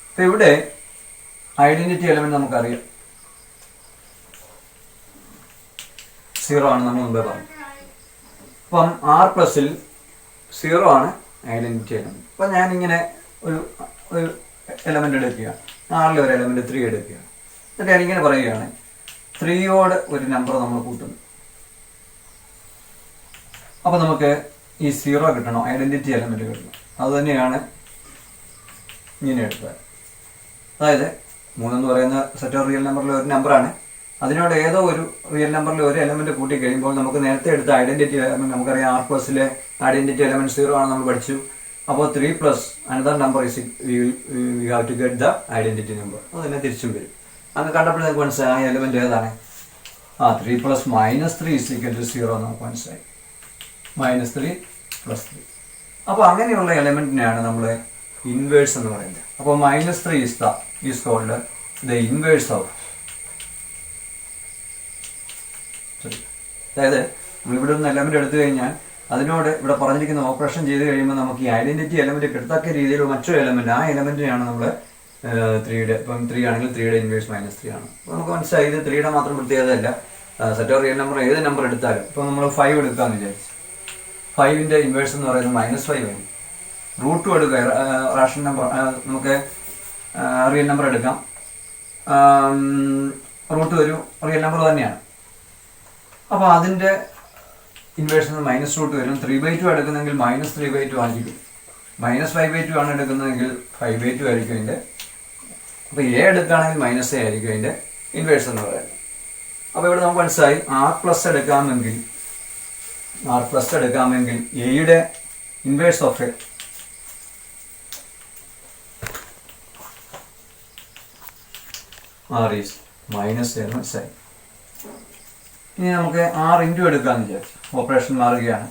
അപ്പം ഇവിടെ ഐഡന്റിറ്റി എലമെന്റ് നമുക്കറിയാം 0 ആണ്, നമ്മൾ മുമ്പേ പറഞ്ഞു. അപ്പം R+ൽ 0 ആണ് ഐഡന്റിറ്റി എലമെന്റ്. അപ്പം ഞാനിങ്ങനെ ഒരു എലമെന്റ് എടുക്കുക, R ഒരു എലമെന്റ് 3 എടുക്കുക. എന്നിട്ട് ഞാനിങ്ങനെ പറയുകയാണ് 3യോട് ഒരു നമ്പർ നമ്മൾ കൂട്ടുന്നു. അപ്പം നമുക്ക് ഈ 0 കിട്ടണം, ഐഡന്റിറ്റി എലമെന്റ് കിട്ടണം. അതുതന്നെയാണ് ഇങ്ങനെ എടുത്തത്. അതായത് 3 എന്ന് പറയുന്ന സെറ്റ് ഓഫ് റിയൽ നമ്പറിലെ ഒരു നമ്പറാണ്. അതിനോട് ഏതോ ഒരു റിയൽ നമ്പറിൽ ഒരു എലമെന്റ് കൂട്ടി കഴിയുമ്പോൾ നമുക്ക് നേരത്തെ എടുത്ത ഐഡന്റിറ്റി എലമെന്റ് നമുക്കറിയാം. R+ലെ ഐഡന്റിറ്റി എലമെന്റ് 0 ആണ് നമ്മൾ പഠിച്ചു. അപ്പോൾ 3+ another number is we have to get the identity number. അത് തന്നെ തിരിച്ചും വരും. അന്ന് കണ്ടപ്പോൾ നമുക്ക് മനസ്സിലായി ആ എലമെന്റ് ഏതാണ്. 3 + -3 = 0 നമുക്ക് മനസ്സിലായി. -3 + 3. അപ്പോൾ അങ്ങനെയുള്ള എലമെന്റിനെയാണ് നമ്മൾ ഇൻവേഴ്സ് എന്ന് പറയുന്നത്. അപ്പോൾ -3 is called the inverse of. അതായത് നമ്മളിവിടെ നിന്ന് എലമെന്റ് എടുത്തു കഴിഞ്ഞാൽ അതിനോട് ഇവിടെ പറഞ്ഞിരിക്കുന്ന ഓപ്പറേഷൻ ചെയ്ത് കഴിയുമ്പോൾ നമുക്ക് ഈ ഐഡന്റിറ്റി എലമെന്റ് കിട്ടത്തക്ക രീതിയിലുള്ള മറ്റൊരു എലമെന്റ്, ആ എലമെന്റിനെയാണ് നമ്മൾ 3യുടെ, ഇപ്പം 3 ആണെങ്കിൽ 3യുടെ ഇൻവേഴ്സ് -3 ആണ്. അപ്പോൾ നമുക്ക് മനസ്സിലായി ഇത് 3യുടെ മാത്രം പ്രത്യേകതയല്ല. സെറ്റ് ഓഫ് റിയൽ നമ്പർ ഏത് നമ്പർ എടുത്താലും, ഇപ്പം നമ്മൾ 5 എടുക്കാമെന്ന് വിചാരിച്ചു, 5ന്റെ ഇൻവേഴ്സ് എന്ന് പറയുന്നത് -5 ആണ്. √2 എടുക്കുക, റാഷണൽ നമ്പർ, നമുക്ക് റിയൽ നമ്പർ എടുക്കാം. √2 ഒരു റിയൽ നമ്പർ തന്നെയാണ്. അപ്പോൾ അതിൻ്റെ ഇൻവേഴ്സ് -√2 വരും. 3/2 എടുക്കുന്നെങ്കിൽ -3/2 ആയിരിക്കും. -5/2 ആണ് എടുക്കുന്നതെങ്കിൽ 5/2 ആയിരിക്കും അതിൻ്റെ. അപ്പോൾ A എടുക്കുകയാണെങ്കിൽ -A ആയിരിക്കും അതിൻ്റെ ഇൻവേഴ്സ് എന്ന് പറയുന്നത്. അപ്പോൾ ഇവിടെ നമുക്ക് മനസ്സിലായി R+ എടുക്കാമെങ്കിൽ എയുടെ inverse of R is -A എന്ന് മനസ്സിലായി. ഇനി നമുക്ക് R × എടുക്കാമെന്ന് വിചാരിച്ചു. ഓപ്പറേഷൻ മാറുകയാണ്.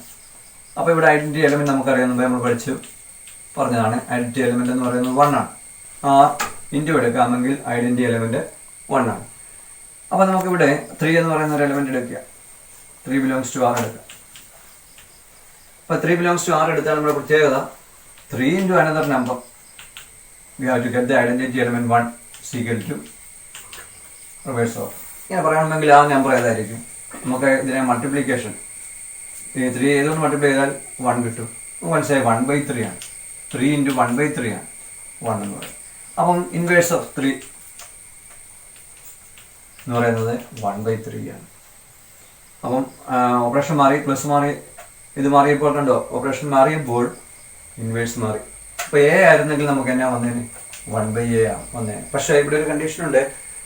അപ്പോൾ ഇവിടെ ഐഡന്റിറ്റി എലമെന്റ് നമുക്കറിയാം, നമ്മൾ പറഞ്ഞതാണ്. ഐഡന്റിറ്റി എലമെന്റ് എന്ന് പറയുന്നത് 1 ആണ്. R × എടുക്കാമെങ്കിൽ ഐഡന്റിറ്റി എലമെന്റ് 1 ആണ്. അപ്പോൾ നമുക്കിവിടെ 3 എന്ന് പറയുന്ന ഒരു എലമെന്റ് എടുക്കുക. 3 belongs to R എടുക്കുക. അപ്പോൾ 3 belongs to R എടുത്താൽ നമ്മുടെ പ്രത്യേകത 3 × another number we have to get the identity element 1 is equal to reverse of. ഇങ്ങനെ പറയണമെങ്കിൽ ആ നമ്പർ ഏതായിരിക്കും? നമുക്ക് ഇതിനെ മൾട്ടിപ്ലിക്കേഷൻ, ഈ 3 ഏതുകൊണ്ട് മൾട്ടിപ്ലൈ ചെയ്താൽ 1 കിട്ടും. മനസ്സിലായി 1/3 ആണ്. 3 × 1/3 ആണ് 1 എന്ന് പറയുന്നത്. അപ്പം ഇൻവേഴ്സ് ഓഫ് 3 എന്ന് പറയുന്നത് 1/3 ആണ്. അപ്പം ഓപ്പറേഷൻ മാറി, പ്ലസ് മാറി, ഇത് മാറിയപ്പോൾ കണ്ടോ, ഓപ്പറേഷൻ മാറിയപ്പോൾ ഇൻവേഴ്സ് മാറി. അപ്പോൾ A ആയിരുന്നെങ്കിൽ നമുക്ക് എന്നാ വന്നേനെ, 1/A ആണ് വന്നേനെ. പക്ഷേ ഇവിടെ ഒരു കണ്ടീഷൻ ഉണ്ട്.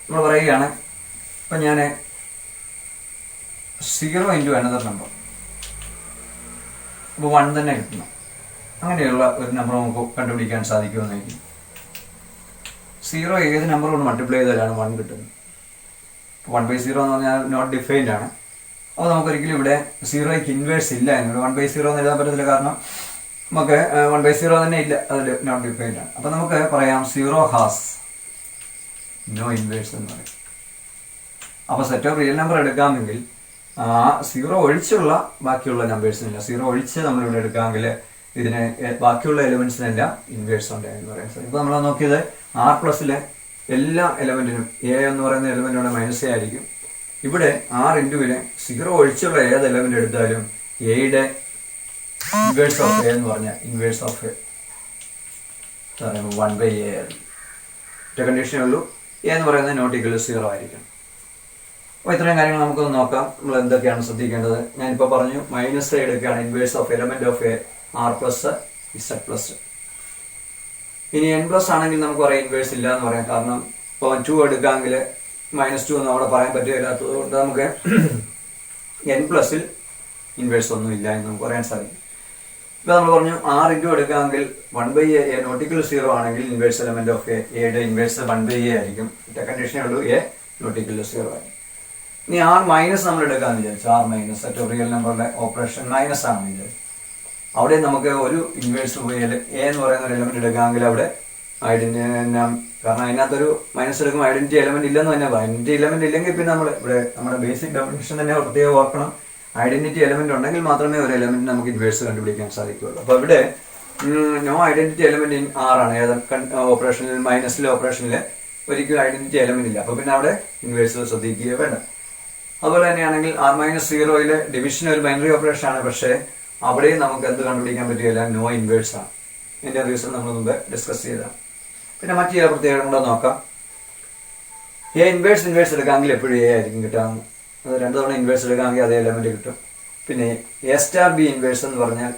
നമ്മൾ പറയുകയാണ്, ഇപ്പം ഞാൻ 0 × another number, അപ്പോൾ 1 തന്നെ കിട്ടണം. അങ്ങനെയുള്ള ഒരു നമ്പർ നമുക്ക് കണ്ടുപിടിക്കാൻ സാധിക്കുമെന്നായിരിക്കും. 0 ഏത് നമ്പർ കൊണ്ട് മൾട്ടിപ്ലൈ ചെയ്താലാണ് 1 കിട്ടുന്നത്. 1/0 എന്ന് പറഞ്ഞാൽ നോട്ട് ഡിഫൈൻഡ് ആണ്. അപ്പോൾ നമുക്കൊരിക്കലും ഇവിടെ 0ക്ക് ഇൻവേഴ്സ് ഇല്ല എന്ന് 1/0 എന്ന് എഴുതാൻ പറ്റത്തില്ല. കാരണം നമുക്ക് 1/0 തന്നെ ഇല്ല, അത് നോട്ട് ഡിഫൈൻഡ് ആണ്. അപ്പോൾ നമുക്ക് പറയാം 0 ഹാസ് നോ ഇൻവേഴ്സ് എന്ന് പറയും. അപ്പോൾ സെറ്റ് ഓഫ് റിയൽ നമ്പർ എടുക്കാമെങ്കിൽ 0 ഒഴിച്ചുള്ള ബാക്കിയുള്ള നമ്പേഴ്സിനില്ല. 0 ഒഴിച്ച് നമ്മളിവിടെ എടുക്കാമെങ്കിൽ ഇതിന് ബാക്കിയുള്ള എലിമെന്റ്സിനെല്ലാം ഇൻവേഴ്സ് ഉണ്ട് എന്ന് പറയാൻ സാധിക്കും. ഇപ്പോൾ നമ്മൾ നോക്കിയത് R+ലെ എല്ലാ എലമെന്റിനും A എന്ന് പറയുന്ന എലമെന്റിനോട് -A ആയിരിക്കും. ഇവിടെ R × 0 ഒഴിച്ചുള്ള ഏത് എലമെന്റ് എടുത്താലും എയുടെ ഇൻവേഴ്സ് ഓഫ് A എന്ന് പറഞ്ഞാൽ ഇൻവേഴ്സ് ഓഫ് 1/A ആയിരിക്കും. ഒറ്റ കണ്ടീഷനേ ഉള്ളൂ, A എന്ന് പറയുന്നത് നോട്ട് ഈക്വൽ ടു 0 ആയിരിക്കും. അപ്പോൾ ഇത്രയും കാര്യങ്ങൾ നമുക്കൊന്ന് നോക്കാം. നമ്മൾ എന്തൊക്കെയാണ് ശ്രദ്ധിക്കേണ്ടത്? ഞാനിപ്പോൾ പറഞ്ഞു -A എടുക്കുകയാണ് inverse of element of R+, Z+. ഇനി n പ്ലസ് ആണെങ്കിൽ നമുക്ക് പറയാം ഇൻവേഴ്സ് ഇല്ല എന്ന് പറയാം. കാരണം ഇപ്പോൾ 2 എടുക്കാമെങ്കിൽ -2 എന്ന് അവിടെ പറയാൻ പറ്റുകയില്ലാത്തത് കൊണ്ട് നമുക്ക് n പ്ലസിൽ ഇൻവേഴ്സ് ഒന്നും ഇല്ല എന്ന് നമുക്ക് പറയാൻ സാധിക്കും. ഇപ്പോൾ നമ്മൾ പറഞ്ഞു r എടുക്കാമെങ്കിൽ 1/a നോട്ടിക്കൽ 0 ആണെങ്കിൽ ഇൻവേഴ്സ് എലമെന്റ് ഓഫ് എയുടെ ഇൻവേഴ്സ് 1/a ആയിരിക്കും. കണ്ടീഷനേ ഉള്ളൂ a നോട്ടിക്കൽ 0 ആയിരിക്കും. ഇനി r മൈനസ് നമ്മൾ എടുക്കാമെന്ന് വിചാരിച്ചു. r മൈനസ് സെറ്റ് റിയൽ നമ്പറുടെ ഓപ്പറേഷൻ മൈനസ് ആണെന്ന് വിചാരിച്ചു. അവിടെ നമുക്ക് ഒരു ഇൻവേഴ്സ് എ എന്ന് പറയുന്ന ഒരു എലമെന്റ് എടുക്കാമെങ്കിൽ അവിടെ കാരണം അതിനകത്തൊരു മൈനസ് എടുക്കുമ്പോൾ ഐഡന്റിറ്റി എലമെന്റ് ഇല്ലെന്ന് തന്നെ പറയാം. ഐഡന്റിറ്റി എലമെന്റ് ഇല്ലെങ്കിൽ പിന്നെ നമ്മൾ ഇവിടെ നമ്മുടെ ബേസിക് ഡെഫിനിഷൻ തന്നെ പ്രത്യേകം ഓർക്കണം. ഐഡന്റിറ്റി എലമെന്റ് ഉണ്ടെങ്കിൽ മാത്രമേ ഒരു എലമെന്റ് നമുക്ക് ഇൻവേഴ്സ് കണ്ടുപിടിക്കാൻ സാധിക്കുകയുള്ളൂ. അപ്പോൾ ഇവിടെ no identity element in R ആണ്. ഓപ്പറേഷനിൽ മൈനസിലെ ഓപ്പറേഷനിൽ ഒരിക്കലും ഐഡന്റിറ്റി എലമെന്റ് ഇല്ല. അപ്പോൾ പിന്നെ അവിടെ ഇൻവേഴ്സ് ശ്രദ്ധിക്കുക വേണ്ട. അതുപോലെ തന്നെയാണെങ്കിൽ r-0 ഡിവിഷൻ ഒരു ബൈനറി ഓപ്പറേഷൻ ആണ്. പക്ഷേ അവിടെയും നമുക്ക് എന്ത് കണ്ടുപിടിക്കാൻ പറ്റുകയില്ല, നോ ഇൻവേഴ്സ് ആണ്. ഇതിന്റെ റീസൺ നമ്മൾ മുമ്പ് ഡിസ്കസ് ചെയ്തതാണ്. പിന്നെ മറ്റു ചില പ്രത്യേകത കൂടെ നോക്കാം. എ ഇൻവേഴ്സ് എടുക്കാമെങ്കിൽ എപ്പോഴും എ ആയിരിക്കും കിട്ടാവുന്നത്. അത് 2 തവണ ഇൻവേഴ്സ് എടുക്കാമെങ്കിൽ അതേ എലമെന്റ് കിട്ടും. പിന്നെ എ സ്റ്റാർ ബി ഇൻവേഴ്സ് എന്ന് പറഞ്ഞാൽ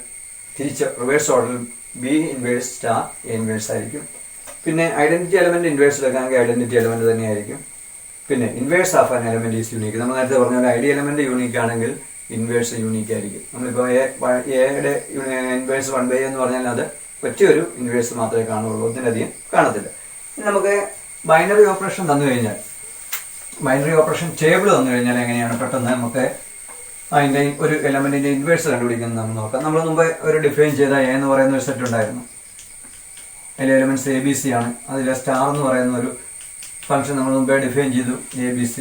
തിരിച്ച് റിവേഴ്സ് ഓർഡറിൽ B inverse star A inverse ആയിരിക്കും. പിന്നെ ഐഡന്റിറ്റി എലമെന്റ് ഇൻവേഴ്സ് എടുക്കാമെങ്കിൽ ഐഡന്റിറ്റി എലമെന്റ് തന്നെയായിരിക്കും. പിന്നെ inverse of an element is unique. നമ്മൾ നേരത്തെ പറഞ്ഞ പോലെ ഐഡി എലമെന്റ് യൂണീക്ക് ആണെങ്കിൽ ഇൻവേഴ്സ് യൂണീക്ക് ആയിരിക്കും. നമ്മളിപ്പോൾ എയുടെ ഇൻവേഴ്സ് 1/a എന്ന് പറഞ്ഞാൽ അത് ഒറ്റയൊരു ഇൻവേഴ്സ് മാത്രമേ കാണുള്ളൂ, ഒന്നിലധികം കാണത്തില്ല. ഇനി നമുക്ക് ബൈനറി ഓപ്പറേഷൻ തന്നു കഴിഞ്ഞാൽ, ബൈനറി ഓപ്പറേഷൻ ടേബിൾ തന്നു കഴിഞ്ഞാൽ എങ്ങനെയാണ് പെട്ടെന്ന് നമുക്ക് അതിൻ്റെ ഒരു എലമെന്റിന്റെ ഇൻവേഴ്സ് കണ്ടുപിടിക്കുന്നത് നമ്മൾ നോക്കാം. നമ്മൾ മുമ്പ് ഒരു ഡിഫൈൻ ചെയ്ത എ എന്ന് പറയുന്ന ഒരു സെറ്റ് ഉണ്ടായിരുന്നു. അതിലെ എലമെന്റ്സ് ABC ആണ്. അതിലെ സ്റ്റാർ എന്ന് പറയുന്ന ഒരു ഫംഗ്ഷൻ നമ്മൾ മുമ്പേ ഡിഫൈൻ ചെയ്തു, ABC.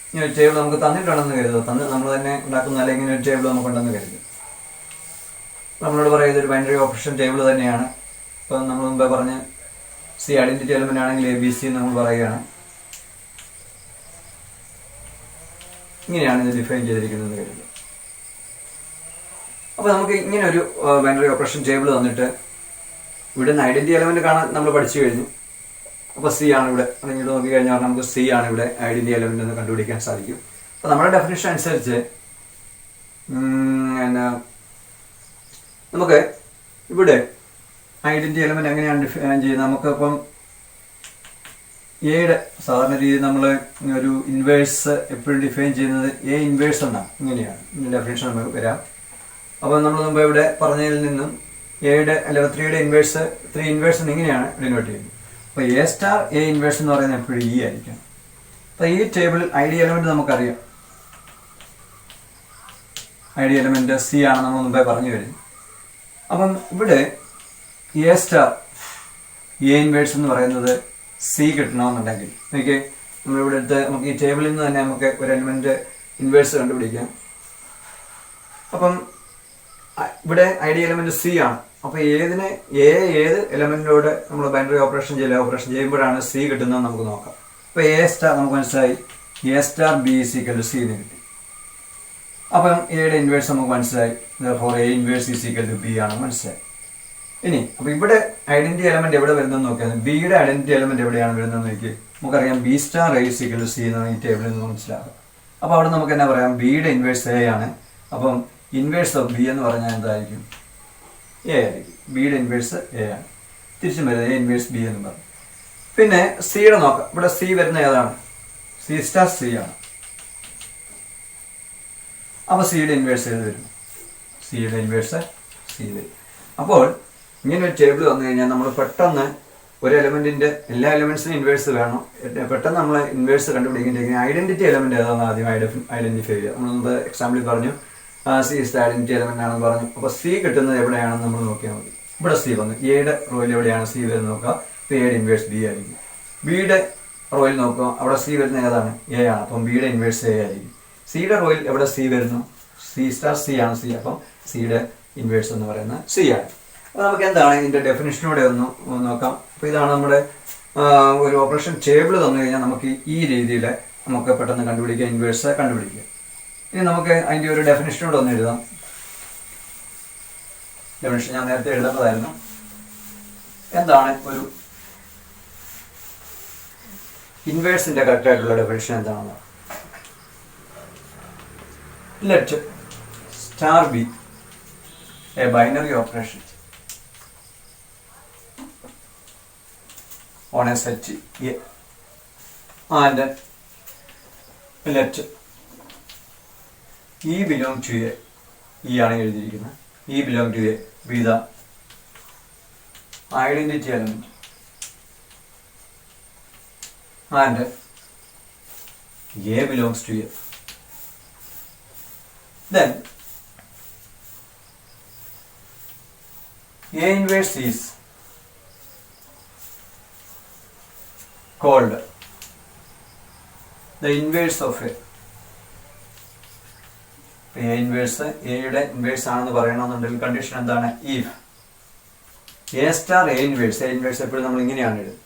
ഇങ്ങനെ ഒരു ടേബിൾ നമുക്ക് തന്നിട്ടുണ്ടെന്ന് കരുതുക. നമ്മൾ തന്നെ ഉണ്ടാക്കുന്ന അല്ലെങ്കിൽ ഇങ്ങനെ ഒരു ടേബിൾ നമുക്കുണ്ടെന്ന് കരുതുക. നമ്മളോട് പറയുന്നത് ഒരു ബൈനറി ഓപ്പറേഷൻ ടേബിൾ തന്നെയാണ്. ഇപ്പം നമ്മൾ മുമ്പേ പറഞ്ഞ് സി ഐഡന്റിറ്റി എലമെന്റ് ആണെങ്കിൽ ABC നമ്മൾ പറയുകയാണ്. ഇങ്ങനെയാണ് ഇത് ഡിഫൈൻ ചെയ്തിരിക്കുന്നത് കരുതുക. അപ്പോൾ നമുക്ക് ഇങ്ങനെ ഒരു ബൈനറി ഓപ്പറേഷൻ ടേബിൾ തന്നിട്ട് ഇവിടുന്ന് ഐഡന്റിറ്റി എലമെന്റ് കാണാൻ നമ്മൾ പഠിച്ചു കഴിഞ്ഞു. അപ്പോൾ സി ആണ് ഇവിടെ, അല്ലെങ്കിൽ നോക്കി കഴിഞ്ഞാൽ നമുക്ക് സി ആണ് ഇവിടെ ഐഡന്റിറ്റി എലമെന്റ് എന്ന് കണ്ടുപിടിക്കാൻ സാധിക്കും. അപ്പോൾ നമ്മുടെ ഡെഫിനിഷൻ അനുസരിച്ച് നമുക്ക് ഇവിടെ ഐഡന്റിറ്റി എലമെന്റ് എങ്ങനെയാണ് ഡിഫൈൻ ചെയ്യുന്നത്? നമുക്കിപ്പം എയുടെ സാധാരണ രീതിയിൽ നമ്മൾ ഒരു ഇൻവേഴ്സ് എപ്പോഴും ഡിഫൈൻ ചെയ്യുന്നത് എ ഇൻവേഴ്സ് എന്നാണ്. ഇങ്ങനെയാണ് ഇതിന്റെ ഡെഫിനിഷൻ നമുക്ക് വരാം. അപ്പോൾ നമ്മൾ മുമ്പ് ഇവിടെ പറഞ്ഞതിൽ നിന്നും എയുടെ അല്ലെങ്കിൽ 3യുടെ ഇൻവേഴ്സ് 3 ഇൻവേഴ്സ് ഇങ്ങനെയാണ് ഡിനോട്ട് ചെയ്യുന്നത്. അപ്പോൾ എ സ്റ്റാർ എ ഇൻവേഴ്സ് എന്ന് പറയുന്നത് എപ്പോഴും ഇ ആയിരിക്കും. അപ്പോൾ ഈ ടേബിൾ ഐഡി എലമെന്റ് നമുക്കറിയാം. ഐഡി എലമെന്റ് സി ആണ് നമ്മൾ മുമ്പേ പറഞ്ഞു കഴിഞ്ഞു. അപ്പം ഇവിടെ എ സ്റ്റാർ എ ഇൻവേഴ്സ് എന്ന് പറയുന്നത് സി കിട്ടണമെന്നുണ്ടെങ്കിൽ നമ്മളിവിടെ എടുത്ത് നമുക്ക് ഈ ടേബിളിൽ നിന്ന് തന്നെ നമുക്ക് ഒരു എലമെന്റ് ഇൻവേഴ്സ് കണ്ടുപിടിക്കാം. അപ്പം ഇവിടെ ഐഡി എലമെന്റ് സി ആണ്. അപ്പൊ ഏത് എലമെന്റിനോട് നമ്മൾ ബൈനറി ഓപ്പറേഷൻ ചെയ്യുമ്പോഴാണ് സി കിട്ടുന്നത് നമുക്ക് നോക്കാം. അപ്പൊ എ സ്റ്റാർ നമുക്ക് മനസ്സിലായി, A star B is equal to C എന്ന് കിട്ടി. അപ്പം എയുടെ ഇൻവേഴ്സ് നമുക്ക് മനസ്സിലായി, A inverse is equal to B ആണ് മനസ്സിലായി. ഇനി അപ്പൊ ഇവിടെ ഐഡന്റിറ്റി എലമെന്റ് എവിടെ വരുന്നത് നോക്കിയാൽ ബിയുടെ ഐഡന്റിറ്റി എലമെന്റ് എവിടെയാണ് വരുന്നത് നോക്കി നമുക്കറിയാം B star A is equal to C എന്നാണ് ഈ ടേബിളിൽ നിന്ന് മനസ്സിലാക്കുക. അപ്പൊ അവിടെ നമുക്ക് എന്നാ പറയാം, ബിയുടെ ഇൻവേഴ്സ് എ ആണ്. അപ്പം ഇൻവേഴ്സ് ഓഫ് ബി എന്ന് പറഞ്ഞാൽ എന്തായിരിക്കും, എ ആയിരിക്കും. ബിയുടെ ഇൻവേഴ്സ് എ ആണ്. തിരിച്ചും വരുന്നത് എ ഇൻവേഴ്സ് ബി എന്ന് പറഞ്ഞു. പിന്നെ സിയുടെ നോക്കാം. ഇവിടെ സി വരുന്ന ഏതാണ്, സി സ്റ്റാർ സി ആണ്. അപ്പൊ സിയുടെ ഇൻവേഴ്സ് ഏത് വരും, സിയുടെ ഇൻവേഴ്സ് സി വരും. അപ്പോൾ ഇങ്ങനെ ഒരു ടേബിൾ വന്നു കഴിഞ്ഞാൽ നമ്മൾ പെട്ടെന്ന് ഒരു എലമെന്റിന്റെ എല്ലാ എലമെന്റ്സിനും ഇൻവേഴ്സ് വേണം. പെട്ടെന്ന് നമ്മൾ ഇൻവേഴ്സ് കണ്ടുപിടിക്കുന്നുണ്ടെങ്കിൽ ഐഡന്റിറ്റി എലമെന്റ് ഏതാണെന്ന് ആദ്യം ഐഡന്റിഫൈ ചെയ്യുക. നമ്മൾ മുമ്പ് എക്സാമ്പിളിൽ പറഞ്ഞു സി ഇസ് ഐഡന്റിറ്റി എലമെന്റ് ആണെന്ന് പറഞ്ഞു. അപ്പോൾ സി കിട്ടുന്നത് എവിടെയാണെന്ന് നമ്മൾ നോക്കിയാൽ മതി. ഇവിടെ സി വന്നു, എയുടെ റോയിൽ എവിടെയാണ് സി വരുന്നത് നോക്കുക. അപ്പോൾ എയുടെ ഇൻവേഴ്സ് ബി ആയിരിക്കും. ബിയുടെ റോയിൽ നോക്കുക, അവിടെ സി വരുന്ന ഏതാണ്, എ ആണ്. അപ്പം ബിയുടെ ഇൻവേഴ്സ് എ ആയിരിക്കും. സിയുടെ റോയിൽ എവിടെ സി വരുന്നു, സി സ്റ്റാർ സി ആണ് സി. അപ്പം സിയുടെ ഇൻവേഴ്സ് എന്ന് പറയുന്നത് സി ആണ്. അപ്പോൾ നമുക്ക് എന്താണ് ഇതിന്റെ ഡെഫിനിഷനോടെ ഒന്ന് നോക്കാം. അപ്പോൾ ഇതാണ് നമ്മുടെ ഒരു ഓപ്പറേഷൻ ടേബിൾ തന്നു കഴിഞ്ഞാൽ നമുക്ക് ഈ രീതിയിൽ നമുക്ക് പെട്ടെന്ന് കണ്ടുപിടിക്കുക, ഇൻവേഴ്സ് കണ്ടുപിടിക്കുക. ഇനി നമുക്ക് അതിൻ്റെ ഒരു ഡെഫിനിഷനോട് ഒന്ന് എഴുതാം. ഡെഫിനിഷൻ ഞാൻ നേരത്തെ എഴുതേണ്ടതായിരുന്നു. എന്താണ് ഒരു ഇൻവേഴ്സിന്റെ കറക്റ്റ് ആയിട്ടുള്ള ഡെഫിനിഷൻ എന്താണെന്ന്. Let star B A binary operation on a set A and let E belong to A. E ആണ് എഴുതിയിരിക്കുന്നത്. E belong to A be the identity element and A belongs to A. Then A inverse is called the inverse of A. A inverse എയുടെ inverse ആണെന്ന് പറയണമെന്നുണ്ടെങ്കിൽ condition എന്താണ്? if A star A inverse എപ്പോഴും നമ്മൾ ഇങ്ങനെയാണ് എഴുതുന്നത്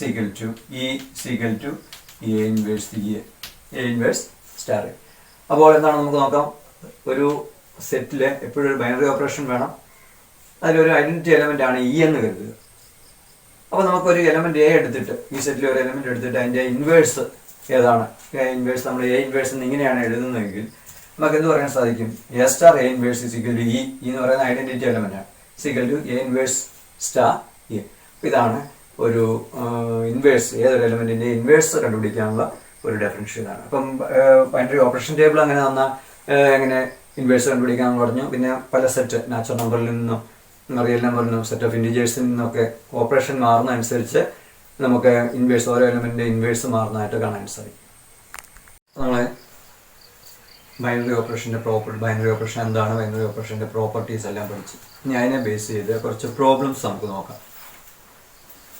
equal to E equal to A inverse A inverse star A. അപ്പോൾ എന്താണ് നമുക്ക് നോക്കാം. ഒരു സെറ്റിൽ എപ്പോഴും ഒരു ബൈനറി ഓപ്പറേഷൻ വേണം. അതിലൊരു ഐഡന്റിറ്റി എലമെന്റ് ആണ് ഇ എന്ന് കരുതുക. അപ്പോൾ നമുക്കൊരു എലമെന്റ് എ എടുത്തിട്ട് ഈ സെറ്റിൽ ഒരു എലമെന്റ് എടുത്തിട്ട് അതിന്റെ ഇൻവേഴ്സ് ഏതാണ്? ഇൻവേഴ്സ് നമ്മൾ എ ഇൻവേഴ്സ് ഇങ്ങനെയാണ് എഴുതുന്നതെങ്കിൽ നമുക്ക് എന്ത് പറയാൻ സാധിക്കും? A star A inverse is equal to e എന്ന് പറയുന്ന ഐഡന്റിറ്റി എലമെന്റ് ആണ്. Is equal to A inverse star A. ഇതാണ് ഒരു ഇൻവേഴ്സ്, ഏതൊരു എലമെന്റിന്റെ ഇൻവേഴ്സ് കണ്ടുപിടിക്കാനുള്ള ഒരു ഡെഫിനിഷൻ ഇതാണ്. അപ്പം ബൈനറി ഓപ്പറേഷൻ ടേബിൾ അങ്ങനെ തന്നാൽ എങ്ങനെ ഇൻവേഴ്സ് കണ്ടുപിടിക്കാമെന്ന് പറഞ്ഞു. പിന്നെ പല സെറ്റ് നാച്ചുറൽ നമ്പറിൽ നിന്നും റിയൽ നമ്പറിൽ നിന്നും സെറ്റ് ഓഫ് ഇൻഡിജേഴ്സിൽ നിന്നൊക്കെ ഓപ്പറേഷൻ മാറുന്ന അനുസരിച്ച് നമുക്ക് ഇൻവേഴ്സ് ഓരോ എലമെന്റിന്റെ ഇൻവേഴ്സ് മാറുന്നതായിട്ട് കാണാൻ സാധിക്കും. നമ്മളെ ബൈനറി ഓപ്പറേഷന്റെ ബൈനറി ഓപ്പറേഷൻ എന്താണ്, ബൈനറി ഓപ്പറേഷന്റെ പ്രോപ്പർട്ടീസ് എല്ലാം പഠിച്ചു. ഇനി അതിനെ ബേസ് ചെയ്ത് കുറച്ച് പ്രോബ്ലംസ് നമുക്ക് നോക്കാം.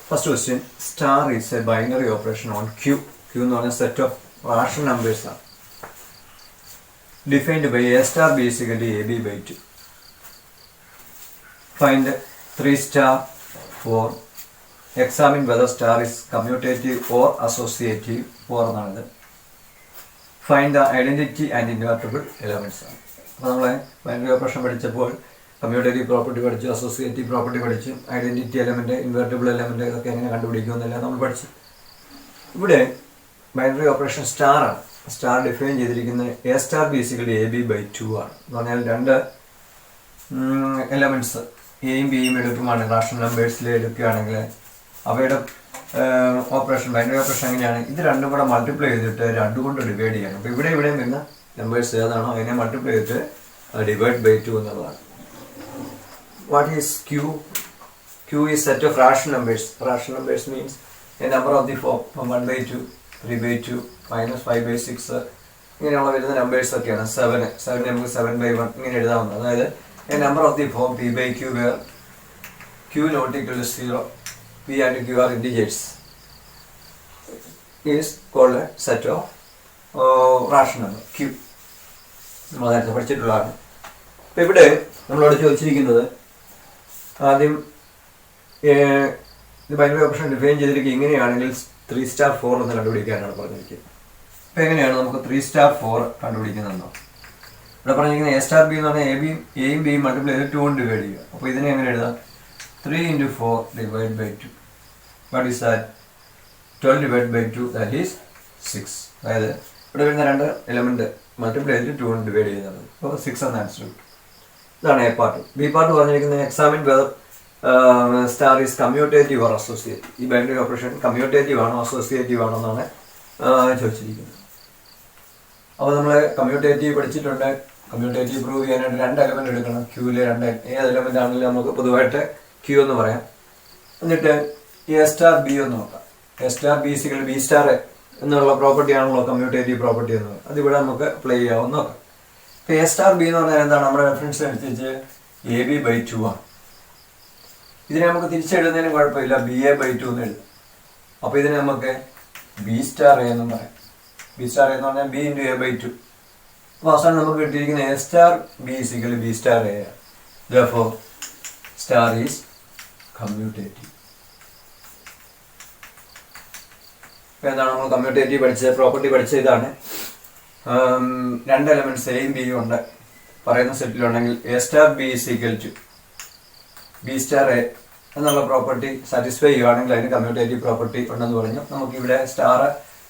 First question, star is a binary operation on Q. Q എന്ന് പറഞ്ഞ സെറ്റ് ഓഫ് റാഷണൽ നമ്പേഴ്സ് ആണ്. Defined by A star B equal to A B by 2. Find 3 star 4. Examine whether star is commutative or associative. 4 എന്നാണിത്. Find the identity and invertible elements. അപ്പോൾ നമ്മൾ binary operation പഠിച്ചപ്പോൾ commutative property പഠിച്ചു, associative property പഠിച്ചു, identity element, invertible element ഇതൊക്കെ എങ്ങനെ കണ്ടുപിടിക്കുമെന്നെല്ലാം നമ്മൾ പഠിച്ചു. ഇവിടെ ബൈനറി ഓപ്പറേഷൻ സ്റ്റാർ ആണ്. സ്റ്റാർ ഡിഫൈൻ ചെയ്തിരിക്കുന്നത് A star B equal to A B by 2 ആണ്. എന്ന് പറഞ്ഞാൽ രണ്ട് എലമെന്റ്സ് എയും ബിയും എടുക്കുവാണ്, റാഷണൽ നമ്പേഴ്സിൽ എടുക്കുകയാണെങ്കിൽ അവയുടെ ഓപ്പറേഷൻ ബൈനറി ഓപ്പറേഷൻ എങ്ങനെയാണ്? ഇത് രണ്ടും കൂടെ മൾട്ടിപ്ലൈ ചെയ്തിട്ട് 2 കൊണ്ട് ഡിവൈഡ് ചെയ്യണം. അപ്പോൾ ഇവിടെയും വരുന്ന നമ്പേഴ്സ് ഏതാണോ അതിനെ മൾട്ടിപ്ലൈ ചെയ്തിട്ട് ഡിവൈഡ് ബൈ 2 എന്നുള്ളതാണ്. What is Q? Q is set of rational numbers. Rational numbers means a number of the form 1/2, 3/2, -5/6 ഇങ്ങനെയുള്ള വരുന്ന നമ്പേഴ്സ് ഒക്കെയാണ്. 7 നമുക്ക് 7/1 ഇങ്ങനെ എഴുതാവുന്നത്. അതായത് a number of the form p by q where q not equal to 0, p and q are integers is called a set of rational number q. നമ്മൾ നേരത്തെ പഠിച്ചിട്ടുള്ളതാണ്. അപ്പം ഇവിടെ നമ്മളോട് ചോദിച്ചിരിക്കുന്നത് ആദ്യം ഇത് ബൈനറി ഓപ്പറേഷൻ ഡിഫൈൻ ചെയ്തിരിക്കുക ഇങ്ങനെയാണെങ്കിൽ 3 star 4 എന്ന് കണ്ടുപിടിക്കാനാണ് പറഞ്ഞിരിക്കുന്നത്. അപ്പം എങ്ങനെയാണ് നമുക്ക് 3 star 4 കണ്ടുപിടിക്കുന്നതെന്നോ? ഇവിടെ പറഞ്ഞിരിക്കുന്നത് എ സ്റ്റാർ ബി എന്ന് പറഞ്ഞാൽ എയും ബിയും മൾട്ടിപ്ലൈ ചെയ്ത് 2 കൊണ്ട് ഡിവൈഡ് ചെയ്യുക. അപ്പോൾ ഇതിനെ എങ്ങനെ എഴുതാം? 3 × 4 divide by 2. What is that? 12 divide by 2 that is 6. അതായത് ഇവിടെ വരുന്ന രണ്ട് എലമെന്റ് മൾട്ടിപ്ലൈ ചെയ്തിട്ട് 2 കൊണ്ട് ഡിവൈഡ് ചെയ്താൽ മതി. അപ്പോൾ 6 എന്ന ആൻസർ കിട്ടും. ഇതാണ് എ പാർട്ട്. ബി പാർട്ട് പറഞ്ഞിരിക്കുന്നത് examine whether star is commutative or associative. ഈ ബൈനറി ഓപ്പറേഷൻ കമ്മ്യൂട്ടേറ്റീവ് ആണോ അസോസിയേറ്റീവ് ആണോ എന്നാണ് ചോദിച്ചിരിക്കുന്നത്. അപ്പോൾ നമ്മൾ കമ്മ്യൂട്ടേറ്റീവ് പഠിച്ചിട്ടുണ്ട്. കമ്മ്യൂട്ടേറ്റീവ് പ്രൂവ് ചെയ്യാനായിട്ട് 2 എലമെന്റ് എടുക്കണം. ക്യൂവിലെ ഏത് എലമെന്റ് ആണെങ്കിലും നമുക്ക് പൊതുവായിട്ട് ക്യൂ എന്ന് പറയാം. എന്നിട്ട് എ സ്റ്റാർ ബി ഒന്ന് നോക്കാം. A star B equal to B star എന്നുള്ള പ്രോപ്പർട്ടി ആണല്ലോ കമ്മ്യൂട്ടേറ്റീവ് പ്രോപ്പർട്ടി എന്ന് പറയുന്നത്. അതിവിടെ നമുക്ക് പ്ലേ ചെയ്യാവുന്ന നോക്കാം. ഇപ്പോൾ എ സ്റ്റാർ ബി എന്ന് പറഞ്ഞാൽ എന്താണ്? നമ്മുടെ റെഫറൻസ് അനുസരിച്ച് എ ബി ബൈ 2 ആണ്. ഇതിനെ നമുക്ക് തിരിച്ചെഴുതുന്നതിനും കുഴപ്പമില്ല, ബി എ ബൈ 2 എന്ന് എഴുതും. അപ്പോൾ ഇതിനെ നമുക്ക് ബി സ്റ്റാർ എ എന്നും പറയാം. ബി സ്റ്റാർ എന്ന് പറഞ്ഞാൽ ബി ഇൻറ്റു എ ബൈ 2. അപ്പോൾ അവസാനം നമുക്ക് കിട്ടിയിരിക്കുന്ന A star B equal to B star A ആണ്. Therefore star is commutative. ഇപ്പോൾ എന്താണ് നമ്മൾ കമ്മ്യൂട്ടേറ്റീവ് പഠിച്ചത്? പ്രോപ്പർട്ടി പഠിച്ചത് ഇതാണ്. 2 എലമെന്റ്സ് എയും ബിയും ഉണ്ട് പറയുന്ന സെറ്റിലുണ്ടെങ്കിൽ A star B equal to B star A എന്നുള്ള പ്രോപ്പർട്ടി സാറ്റിസ്ഫൈ ചെയ്യുകയാണെങ്കിൽ അതിന് കമ്മ്യൂട്ടേറ്റീവ് പ്രോപ്പർട്ടി ഉണ്ടെന്ന് പറഞ്ഞു. നമുക്കിവിടെ സ്റ്റാർ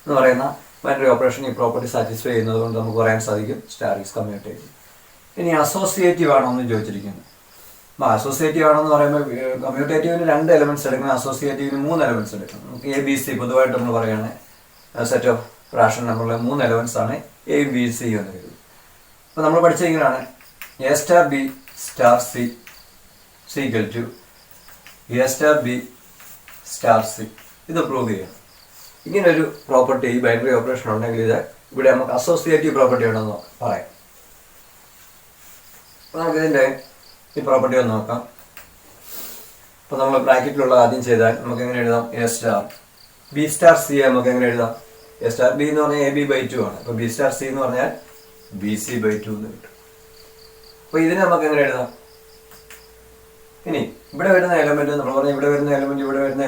എന്ന് പറയുന്ന ബൈനറി ഓപ്പറേഷൻ ഈ പ്രോപ്പർട്ടി സാറ്റിസ്ഫൈ ചെയ്യുന്നത് കൊണ്ട് നമുക്ക് പറയാൻ സാധിക്കും സ്റ്റാർ ഈസ് കമ്മ്യൂട്ടേറ്റീവ്. ഇനി അസോസിയേറ്റീവ് ആണോ എന്ന് ചോദിച്ചിരിക്കുന്നത്. അസോസിയേറ്റീവ് ആണെന്ന് പറയുമ്പോൾ കമ്മ്യൂട്ടേറ്റീവിന് 2 എലമെന്റ്സ് എടുക്കണം, അസോസിയേറ്റീവിന് 3 എലമെന്റ്സ് എടുക്കണം. നമുക്ക് എ ബി സി പൊതുവായിട്ട് നമ്മൾ പറയുകയാണ് സെറ്റ് ഓഫ് റാഷണൽ നമ്പറിലെ 3 എലമെന്റ്സ് ആണ് എ ബി സി എന്ന് പറയുന്നത്. അപ്പോൾ നമ്മൾ പഠിച്ചിരിക്കുന്നതാണ് A star B star C equal to A star B star C. ഇത് പ്രൂവ് ചെയ്യണം. ഇങ്ങനൊരു പ്രോപ്പർട്ടി ഈ ബൈനറി ഓപ്പറേഷൻ ഉണ്ടെങ്കിൽ ഇത് ഇവിടെ നമുക്ക് അസോസിയേറ്റീവ് പ്രോപ്പർട്ടി ഉണ്ടെന്ന് പറയാം. അപ്പോൾ നമുക്കിതിൻ്റെ ഈ പ്രോപ്പർട്ടി ഒന്ന് നോക്കാം. അപ്പോൾ നമ്മൾ ബ്രാക്കറ്റിലുള്ള ആദ്യം ചെയ്താൽ നമുക്ക് എങ്ങനെ എഴുതാം? A star B star C നമുക്ക് എങ്ങനെ എഴുതാം? എ സ്റ്റാർ ബി എന്ന് പറഞ്ഞാൽ എ ബി ബൈ 2 ആണ്. അപ്പോൾ ബി സ്റ്റാർ സി എന്ന് പറഞ്ഞാൽ ബി സി ബൈ 2 എന്ന് കിട്ടും. അപ്പോൾ ഇതിനെ നമുക്ക് എങ്ങനെ എഴുതാം? ഇനി ഇവിടെ വരുന്ന എലമെന്റ് നമ്മൾ പറഞ്ഞാൽ ഇവിടെ വരുന്ന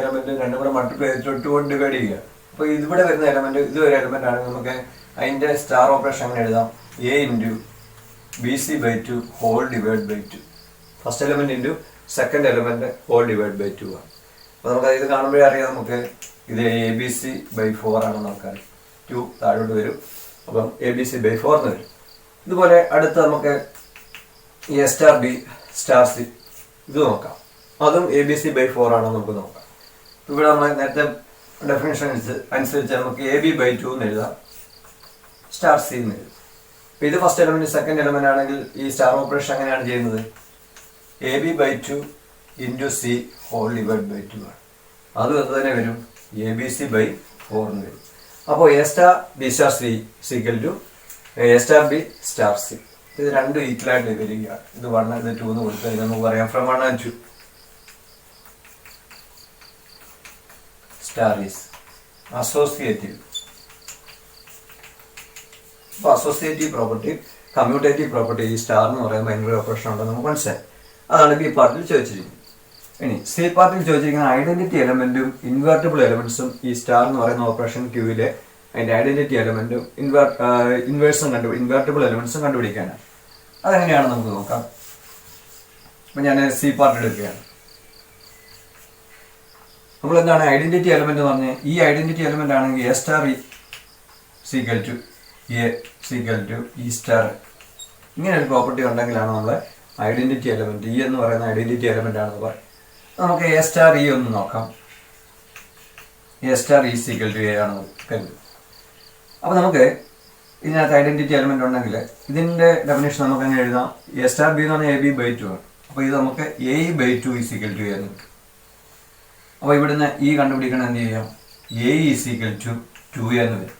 എലമെന്റ് രണ്ടും കൂടെ മൾട്ടിപ്ലൈ ചെയ്തിട്ട് 2 കൊണ്ട് ഡിവൈഡ് ചെയ്യുക. അപ്പോൾ ഇവിടെ വരുന്ന എലമെന്റ് ഇതൊരു എലമെന്റ് ആണെങ്കിൽ നമുക്ക് അതിന്റെ സ്റ്റാർ ഓപ്പറേഷൻ എങ്ങനെ എഴുതാം? A into B C by 2 whole divide by 2. First element into second element whole divide by 2 ആണ്. അപ്പോൾ നമുക്ക് ഇത് കാണുമ്പോഴേ അറിയാം നമുക്ക് ഇത് എ ബി സി ബൈ 4 ആണെന്ന് നമുക്കറിയാം. 2 താഴോട്ട് വരും, അപ്പം എ ബി സി ബൈ 4 എന്ന് വരും. ഇതുപോലെ അടുത്ത് നമുക്ക് A star B star C ഇത് നോക്കാം. അതും എ ബി സി ബൈ 4 ആണെന്ന് നമുക്ക് നോക്കാം. ഇവിടെ നമ്മൾ നേരത്തെ ഡെഫിനേഷൻ അനുസരിച്ച് നമുക്ക് എ ബി ബൈ 2 എന്ന് എഴുതാം, സ്റ്റാർ സി എന്ന് എഴുതാം. അപ്പോൾ ഇത് ഫസ്റ്റ് എലമെന്റ് സെക്കൻഡ് എലമെന്റ് ആണെങ്കിൽ ഈ സ്റ്റാർ ഓപ്പറേഷൻ എങ്ങനെയാണ് ചെയ്യുന്നത്? A B by 2 into C whole divide by 2 ആണ്. അതും എന്ത് തന്നെ വരും? എ ബി സി ബൈ 4 എന്ന് വരും. അപ്പോൾ A star B star C equal to A star B star C. ഇത് രണ്ടും ഈക്വലായിട്ട് വരികയാണ്. ഇത് 1 ഇത് 2 എന്ന് കൊടുത്താൽ നമുക്ക് പറയാം from 1 and 2 star is associative. അപ്പോൾ അസോസിയേറ്റീവ് പ്രോപ്പർട്ടി കമ്മ്യൂട്ടേറ്റീവ് പ്രോപ്പർട്ടി ഈ സ്റ്റാർ എന്ന് പറയുമ്പോൾ ബൈനറി ഓപ്പറേഷൻ ഉണ്ടെന്ന് നമുക്ക് മനസ്സിലായി. അതാണ് ബി പാർട്ടിൽ ചോദിച്ചിരിക്കുന്നത്. ഇനി സി പാർട്ടിൽ ചോദിച്ചിരിക്കുന്ന ഐഡന്റിറ്റി എലമെന്റും ഇൻവേർട്ടിബിൾ എലമെന്റ്സും ഈ സ്റ്റാർ എന്ന് പറയുന്ന ഓപ്പറേഷൻ ക്യൂവിലെ അതിന്റെ ഐഡന്റിറ്റി എലമെന്റും ഇൻവേർട്ടിബിൾ എലമെന്റ്സും കണ്ടുപിടിക്കാനാണ്. അതെങ്ങനെയാണ് നമുക്ക് നോക്കാം. അപ്പൊ ഞാൻ സി പാർട്ട് എടുക്കുകയാണ്. നമ്മൾ എന്താണ് ഐഡന്റിറ്റി എലമെന്റ് എന്ന് പറഞ്ഞാൽ ഈ ഐഡന്റിറ്റി എലമെന്റ് ആണെങ്കിൽ A star E equal to A equal to E star. ഇങ്ങനെ ഒരു പ്രോപ്പർട്ടി ഉണ്ടെങ്കിലാണ് നമ്മൾ ഐഡന്റിറ്റി എലമെന്റ് ഇ എന്ന് പറയുന്ന ഐഡന്റിറ്റി എലമെന്റ് ആണെന്ന് പറയും. നമുക്ക് എ സ്റ്റാർ ഇ ഒന്ന് നോക്കാം. A star E equal to A ആണെന്ന് കരുതും. അപ്പോൾ നമുക്ക് ഇതിനകത്ത് ഐഡന്റിറ്റി എലമെന്റ് ഉണ്ടെങ്കിൽ ഇതിന്റെ ഡെഫിനേഷൻ നമുക്ക് എങ്ങനെ എഴുതാം? എ സ്റ്റാർ ബി എന്ന് പറഞ്ഞാൽ എ ബി ബൈ 2 ആണ്. അപ്പോൾ ഇത് നമുക്ക് എ ബൈ 2 ഈക്വൽ ടു എന്ന് കിട്ടും. അപ്പോൾ ഇവിടുന്ന് ഈ കണ്ടുപിടിക്കണം എന്ത് ചെയ്യാം? എ ഈക്വൽ ടു 2 എന്ന് വരും.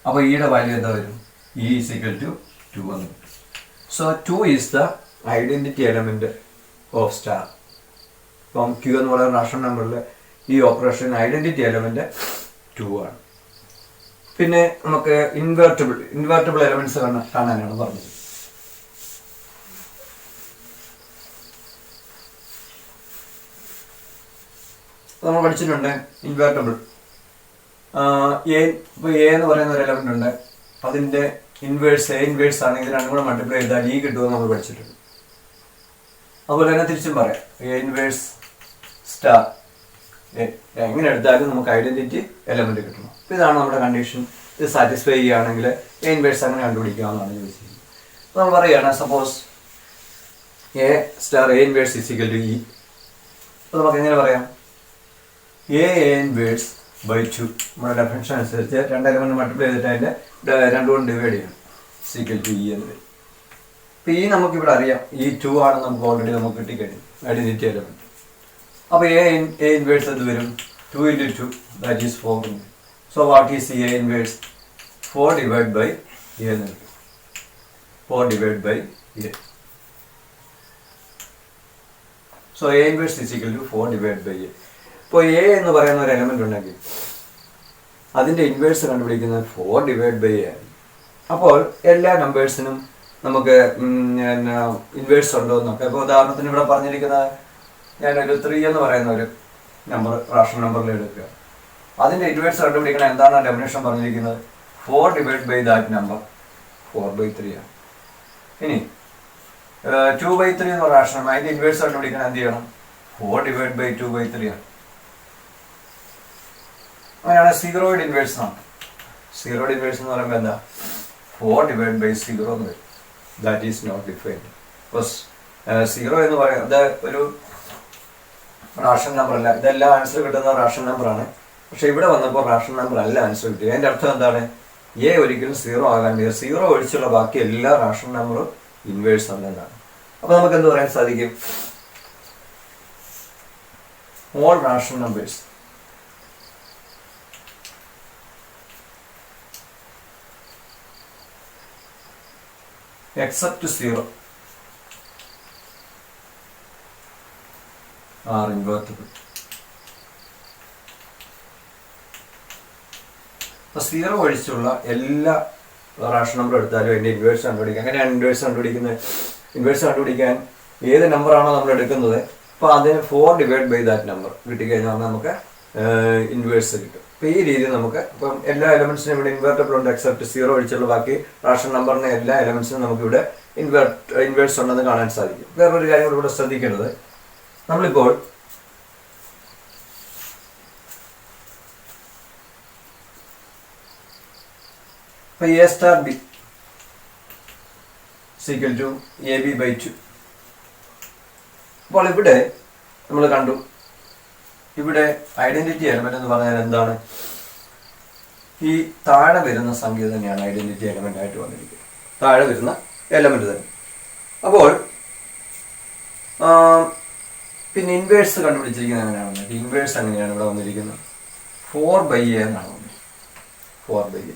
അപ്പോൾ ഈയുടെ വാല്യൂ എന്താ വരും? ഇ ഈക്വൽ ടു 2 എന്ന് വരും. So 2 is the identity element of star. ഇപ്പം ക്യൂ എന്ന് പറയുന്ന റാഷണൽ നമ്പറിൽ ഈ ഓപ്പറേഷൻ ഐഡന്റിറ്റി എലമെന്റ് 2 ആണ്. പിന്നെ നമുക്ക് ഇൻവേർട്ടിബിൾ എലമെന്റ്സ് കാണാനാണ് പറഞ്ഞത്. നമ്മൾ പഠിച്ചിട്ടുണ്ട് ഇൻവേർട്ടിബിൾ ഇപ്പോൾ എ എന്ന് പറയുന്ന ഒരു എലമെന്റ് ഉണ്ട്. അതിന്റെ ഇൻവേഴ്സ് എ ഇൻവേഴ്സ് ആണെങ്കിൽ രണ്ടും കൂടെ മൾട്ടിപ്ലൈ ചെയ്താൽ ഇ കിട്ടുമെന്ന് നമ്മൾ പഠിച്ചിട്ടുണ്ട്. അതുപോലെ തന്നെ തിരിച്ചും പറയാം, എ ഇൻവേഴ്സ് സ്റ്റാർ എങ്ങനെ എടുത്താലും നമുക്ക് ഐഡന്റിറ്റി എലമെന്റ് കിട്ടണം. അപ്പോൾ ഇതാണ് നമ്മുടെ കണ്ടീഷൻ. ഇത് സാറ്റിസ്ഫൈ ചെയ്യുകയാണെങ്കിൽ എ ഇൻവേഴ്സ് അങ്ങനെ കണ്ടുപിടിക്കാമെന്നാണ് ചോദിച്ചിരിക്കുന്നത്. അപ്പോൾ നമ്മൾ പറയുകയാണ് suppose A star A inverse equal to e. അപ്പോൾ നമുക്ക് എങ്ങനെ പറയാം? എ ഇൻവേഴ്സ് ബൈ 2 നമ്മുടെ ഡെഫിനിഷൻ അനുസരിച്ച് 2 എലമെന്റ് മൾട്ടിപ്ലൈ ചെയ്തിട്ട് അതിന്റെ 2 കൊണ്ട് ഡിവൈഡ് ചെയ്യണം ഈക്വൽ ടു ഇ എന്ന് വരും. അപ്പോൾ ഈ നമുക്കിവിടെ അറിയാം ഈ 2 ആണ് നമുക്ക് ഓൾറെഡി നമുക്ക് കിട്ടിക്കഴിഞ്ഞു ഐഡന്റിറ്റി എലമെന്റ്. അപ്പോൾ എ ഇൻവേഴ്സ് അത് വരും 2 into 2 that is 4. So what is A inverse? 4 divided by A എന്ന് കിട്ടും. 4 divided by A. So A inverse is equal to 4 divided by A. ഇപ്പോൾ A എന്ന് പറയുന്ന ഒരു എലമെന്റ് ഉണ്ടെങ്കിൽ അതിന്റെ ഇൻവേഴ്സ് കണ്ടുപിടിക്കുന്നത് 4 divided by A ആണ്. അപ്പോൾ എല്ലാ നമ്പേഴ്സിനും നമുക്ക് ഇൻവേഴ്സ് ഉണ്ടോ എന്ന് നോക്കാം. ഇപ്പോൾ ഉദാഹരണത്തിന് ഇവിടെ പറഞ്ഞിരിക്കുന്ന ഞാനൊരു 3 എന്ന് പറയുന്ന ഒരു നമ്പർ റാഷണൽ നമ്പറിൽ എടുക്കുക. അതിന്റെ ഇൻവേഴ്സ് കണ്ടുപിടിക്കണം. എന്താണ് ഡെഫിനേഷൻ പറഞ്ഞിരിക്കുന്നത്? 4 divided by that number 4/3 ആണ്. ഇനി 2/3 എന്ന് പറഞ്ഞ റാഷണൽ അതിന്റെ ഇൻവേഴ്സ് കണ്ടുപിടിക്കണം. എന്ത് ചെയ്യണം? 4 divided by 2/3 ആണ്. അങ്ങനെയാണ് സീറോയുടെ ഇൻവേഴ്സ് ആണ്. സീറോയുടെ ഇൻവേഴ്സ് എന്ന് പറയുമ്പോൾ എന്താ? 4 divided by 0 എന്ന് വരും. That is not defined. ബസ് സീറോ എന്ന് പറയുന്നത് ഒരു റാഷൻ നമ്പർ അല്ല, ഇതെല്ലാം ആൻസർ കിട്ടുന്ന റാഷൻ നമ്പറാണ്. പക്ഷെ ഇവിടെ വന്നപ്പോൾ റാഷൻ നമ്പർ അല്ല ആൻസർ കിട്ടിയത്. അതിൻ്റെ അർത്ഥം എന്താണ്? എ ഒരിക്കലും സീറോ ആകാൻ വയ്യ. സീറോ ഒഴിച്ചുള്ള ബാക്കി എല്ലാ റാഷൻ നമ്പറും ഇൻവേഴ്സ് അല്ലെന്നാണ്. അപ്പൊ നമുക്ക് എന്ത് പറയാൻ സാധിക്കും? All rational numbers except zero are invertible. അപ്പൊ സീറോ ഒഴിച്ചുള്ള എല്ലാ റാഷൻ നമ്പർ എടുത്താലും അതിന്റെ ഇൻവേഴ്സ് കണ്ടുപിടിക്കാം. എങ്ങനെയാണ് ഇൻവേഴ്സ് കണ്ടുപിടിക്കുന്നത്? ഇൻവേഴ്സ് കണ്ടുപിടിക്കാൻ ഏത് നമ്പറാണോ നമ്മൾ എടുക്കുന്നത്, അപ്പോൾ അതിന് 4 ഡിവൈഡ് ബൈ ദാറ്റ് നമ്പർ കിട്ടിക്കഴിഞ്ഞാൽ നമുക്ക് ഇൻവേഴ്സ് കിട്ടും. അപ്പോൾ ഈ രീതിയിൽ നമുക്ക് ഇപ്പം എല്ലാ എലമെന്റ്സിനും ഇവിടെ ഇൻവേർട്ടബിൾ ഉണ്ട് എക്സെപ്റ്റ് സീറോ ഒഴിച്ചുള്ള ബാക്കി റാഷൻ നമ്പറിന് എല്ലാ എലമെന്റ്സിനും നമുക്കിവിടെ ഇൻവേഴ്സ് ഉണ്ടെന്ന് കാണാൻ സാധിക്കും. വേറൊരു കാര്യം കൂടെ ഇവിടെ ശ്രദ്ധിക്കേണ്ടത്, നമ്മളിപ്പോൾ A star B is equal to AB by 2. അപ്പോൾ ഇവിടെ നമ്മൾ കണ്ടു, ഇവിടെ ഐഡന്റിറ്റി എലമെന്റ് എന്ന് പറഞ്ഞാൽ എന്താണ്? ഈ താഴെ വരുന്ന സംഖ്യ തന്നെയാണ് ഐഡന്റിറ്റി എലമെന്റ് ആയിട്ട് വന്നിരിക്കുന്നത്. താഴെ വരുന്ന എലമെന്റ് തന്നെ. അപ്പോൾ പിന്നെ ഇൻവേഴ്സ് കണ്ടുപിടിച്ചിരിക്കുന്നത് എങ്ങനെയാണ്? ഇൻവേഴ്സ് എങ്ങനെയാണ് ഇവിടെ വന്നിരിക്കുന്നത്? 4/a എന്നാണ് വന്നിരിക്കുന്നത്. 4/a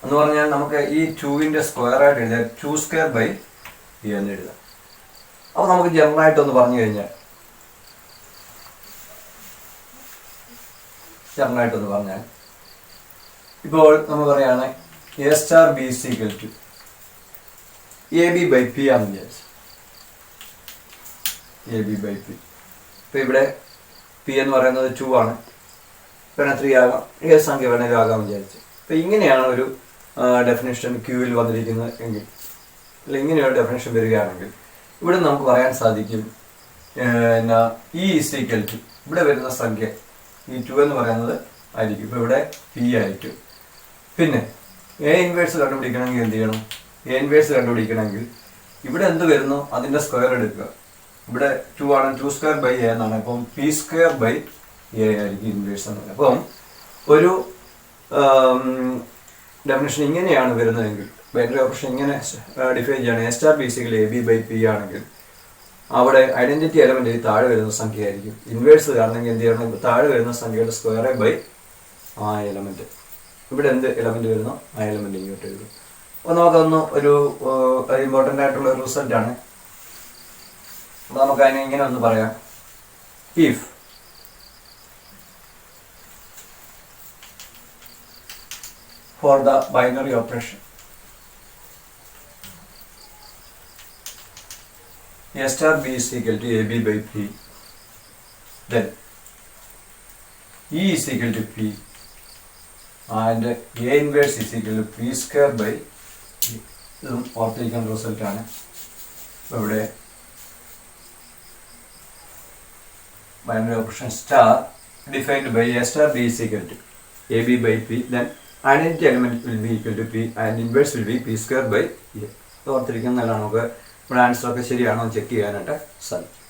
എന്ന് പറഞ്ഞാൽ നമുക്ക് ഈ 2ന്റെ സ്ക്വയർ ആയിട്ട് എഴുതാം. 2² എന്ന് എഴുതാം. അപ്പൊ നമുക്ക് ജനറൽ ആയിട്ടൊന്ന് പറഞ്ഞു കഴിഞ്ഞാൽ, ഇപ്പോൾ നമ്മൾ പറയാണ് A star B is equal to AB by P ആണെന്ന് വിചാരിച്ചു. AB by P. ഇപ്പൊ ഇവിടെ P എന്ന് പറയുന്നത് 2 ആണ്. പിന്നെ 3 ആകാം, ഏത് സംഖ്യ വേണമെങ്കിലും ആകാം വിചാരിച്ചു. അപ്പൊ ഇങ്ങനെയാണ് ഒരു ഡെഫിനേഷൻ ക്യൂവിൽ വന്നിരിക്കുന്നത് എങ്കിൽ, അല്ല ഇങ്ങനെയൊരു ഡെഫിനേഷൻ വരികയാണെങ്കിൽ ഇവിടെ നമുക്ക് പറയാൻ സാധിക്കും E is equal to ഇവിടെ വരുന്ന സംഖ്യ ഈ 2 എന്ന് പറയുന്നത് ആയിരിക്കും. ഇപ്പൊ ഇവിടെ P ആയിരിക്കും. പിന്നെ A ഇൻവേഴ്സ് കണ്ടുപിടിക്കണമെങ്കിൽ എന്ത് ചെയ്യണം? A ഇൻവേഴ്സ് കണ്ടുപിടിക്കണമെങ്കിൽ ഇവിടെ എന്ത് വരുന്നു അതിന്റെ സ്ക്വയർ എടുക്കുക. ഇവിടെ 2 ആണ്, 2² എന്നാണ്. അപ്പം P² ആയിരിക്കും ഇൻവേഴ്സ് എന്ന് പറയുന്നത്. അപ്പം ഒരു ഡെഫിനിഷൻ ഇങ്ങനെയാണ് വരുന്നതെങ്കിൽ, ബൈനറി ഓപ്പറേഷൻ ഇങ്ങനെ ഡിഫൈൻ ചെയ്യണം. A star B is equal to AB by P ആണെങ്കിൽ അവിടെ ഐഡന്റിറ്റി എലമെന്റ് താഴെ വരുന്ന സംഖ്യ ആയിരിക്കും. ഇൻവേഴ്സ് കാണണമെങ്കിൽ എന്ത് ചെയ്യണം? താഴെ വരുന്ന സംഖ്യയുടെ സ്ക്വയർ ബൈ ആ എലമെന്റ്. ഇവിടെ എന്ത് എലമെന്റ് വരുന്നോ ആ എലമെന്റ് ഇങ്ങോട്ട് എഴുതും. അപ്പോൾ നമുക്കൊന്ന് ഒരു ഇമ്പോർട്ടൻ്റ് ആയിട്ടുള്ള ഒരു റിസൾട്ട് ആണ്. അപ്പോൾ നമുക്ക് അതിനെ ഇങ്ങനെ ഒന്ന് പറയാം. If for the binary operation A star B is equal to AB by P, then E is equal to P and A inverse is equal to P² by E. ഇതും ഓർത്തിരിക്കുന്ന റിസൾട്ടാണ്. ഇവിടെ binary operation star defined by A star B is equal to AB by P, then identity element will be equal to P and inverse will be P² by A. ഓർത്തിരിക്കുന്നതല്ല, നമുക്ക് ഇവിടെ answer ഒക്കെ ശരിയാണോ check ചെയ്യാനായിട്ട് സാധിക്കും.